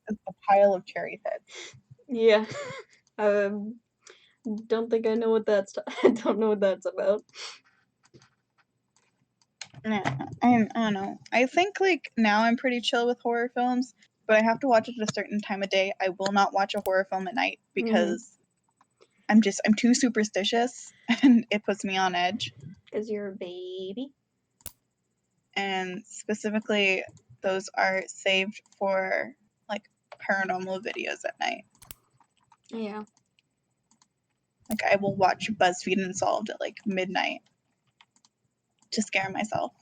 It's a pile of cherry pits. Yeah. Don't think I know what that's. I don't know what that's about. Yeah, I don't know. I think now I'm pretty chill with horror films, but I have to watch it at a certain time of day. I will not watch a horror film at night because I'm too superstitious and it puts me on edge. Because you're a baby. And specifically, those are saved for paranormal videos at night. Yeah. Like, I will watch BuzzFeed Unsolved at, like, midnight to scare myself.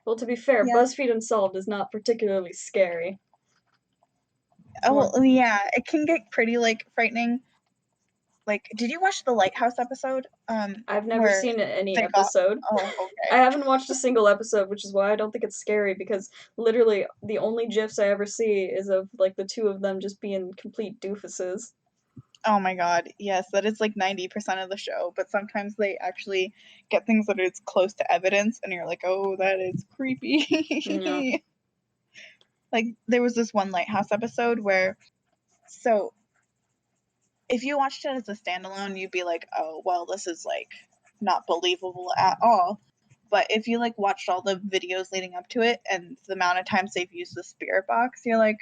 Well, to be fair, Yeah. BuzzFeed Unsolved is not particularly scary. Oh, well, yeah, it can get pretty, like, frightening. Like, did you watch the Lighthouse episode? I've never where seen any they got- episode. Oh, I okay. haven't watched a single episode, which is why I don't think it's scary, because literally the only GIFs I ever see is of, like, the two of them just being complete doofuses. Oh my god, yes, that is like 90% of the show, but sometimes they actually get things that is close to evidence, and you're like, oh, that is creepy. Yeah. Like, there was this one Lighthouse episode where, so, if you watched it as a standalone, you'd be like, oh, well, this is, like, not believable at all. But if you, like, watched all the videos leading up to it, and the amount of times they've used the spirit box, you're like,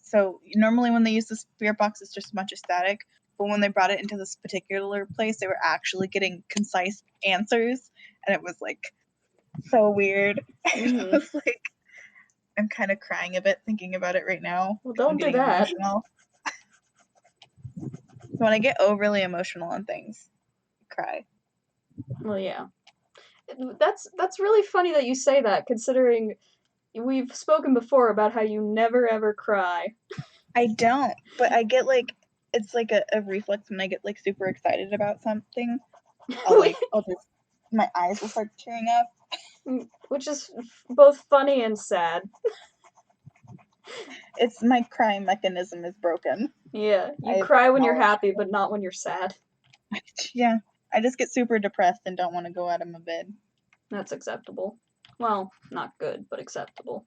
so normally when they use the spirit box, it's just a bunch of static. But when they brought it into this particular place, they were actually getting concise answers, and it was like so weird. It was like, I'm kind of crying a bit thinking about it right now. Well, don't I'm do getting that. emotional. When I get overly emotional on things, I cry. Well, yeah. That's really funny that you say that, considering we've spoken before about how you never ever cry. I don't, but I get like, it's like a reflex when I get like super excited about something. I'll just, my eyes will start tearing up. Which is both funny and sad. It's my crying mechanism is broken. Yeah, you I cry when you're acknowledge happy, it. but not when you're sad. Yeah, I just get super depressed and don't want to go out of my bed. That's acceptable. Well, not good, but acceptable.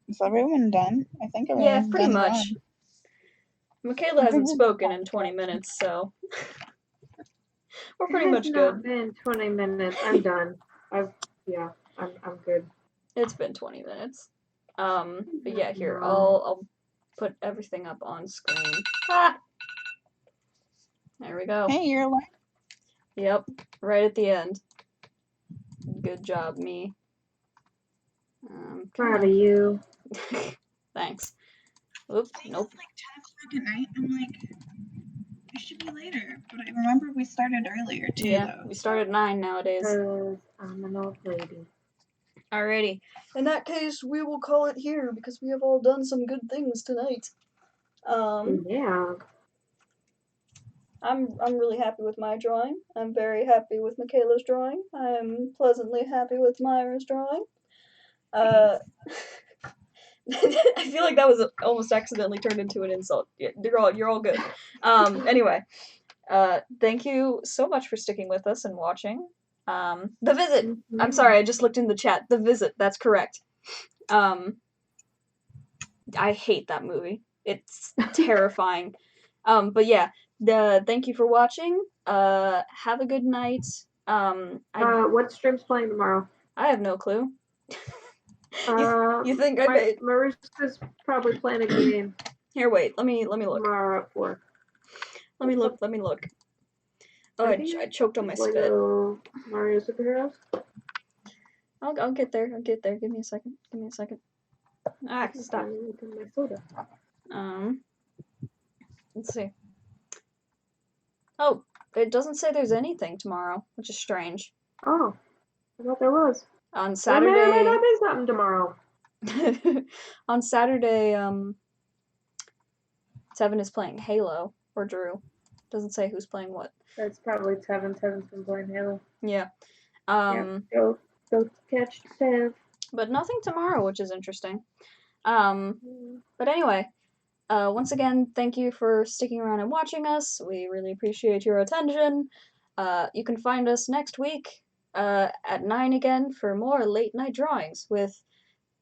Is everyone done? I think Yeah, everyone's pretty done. much. MaKayla hasn't spoken in 20 minutes, so we're pretty much It has good. not been 20 minutes. I'm done. I'm good. It's been 20 minutes. But yeah, here, I'll put everything up on screen. Ah! There we go. Hey, you're alive. Yep, right at the end. Good job, me. Proud of you. Thanks. Oop, nope. It's like 10 o'clock at night. I'm like, it should be later. But I remember we started earlier too. Yeah, though, we start at 9 nowadays. Because I'm an old lady. Alrighty. In that case, we will call it here because we have all done some good things tonight. Yeah. I'm really happy with my drawing. I'm very happy with MaKayla's drawing. I'm pleasantly happy with Myra's drawing. I feel like that was almost accidentally turned into an insult. You're all good. Anyway, thank you so much for sticking with us and watching. The Visit. I'm sorry, I just looked in the chat. The Visit. That's correct. I hate that movie. It's terrifying. But yeah. Thank you for watching. Have a good night. What stream's playing tomorrow? I have no clue. You think Marissa's probably playing a game. Here, wait. Let me look. Tomorrow at 4. Let me look. Oh, I choked on my spit. Mario Superheroes. I'll get there. Give me a second. Ah, stop. My soda. Let's see. Oh, it doesn't say there's anything tomorrow, which is strange. Oh, I thought there was. On Saturday. There may not be something tomorrow. On Saturday, Tevin is playing Halo, or Drew. Doesn't say who's playing what. That's probably Tevin. Tevin's been playing Halo. Yeah. Go catch Tev. But nothing tomorrow, which is interesting. But anyway, once again, thank you for sticking around and watching us. We really appreciate your attention. You can find us next week at 9 again for more late night drawings.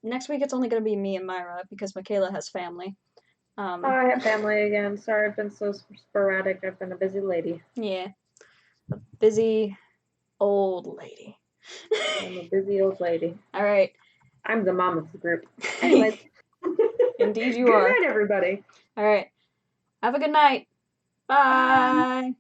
Next week it's only going to be me and Myra because MaKayla has family. I have family again. Sorry, I've been so sporadic. I've been a busy lady. Yeah. A busy old lady. I'm a busy old lady. Alright. I'm the mom of the group. Anyways. Indeed you are. Good night, everybody. Alright. Have a good night. Bye.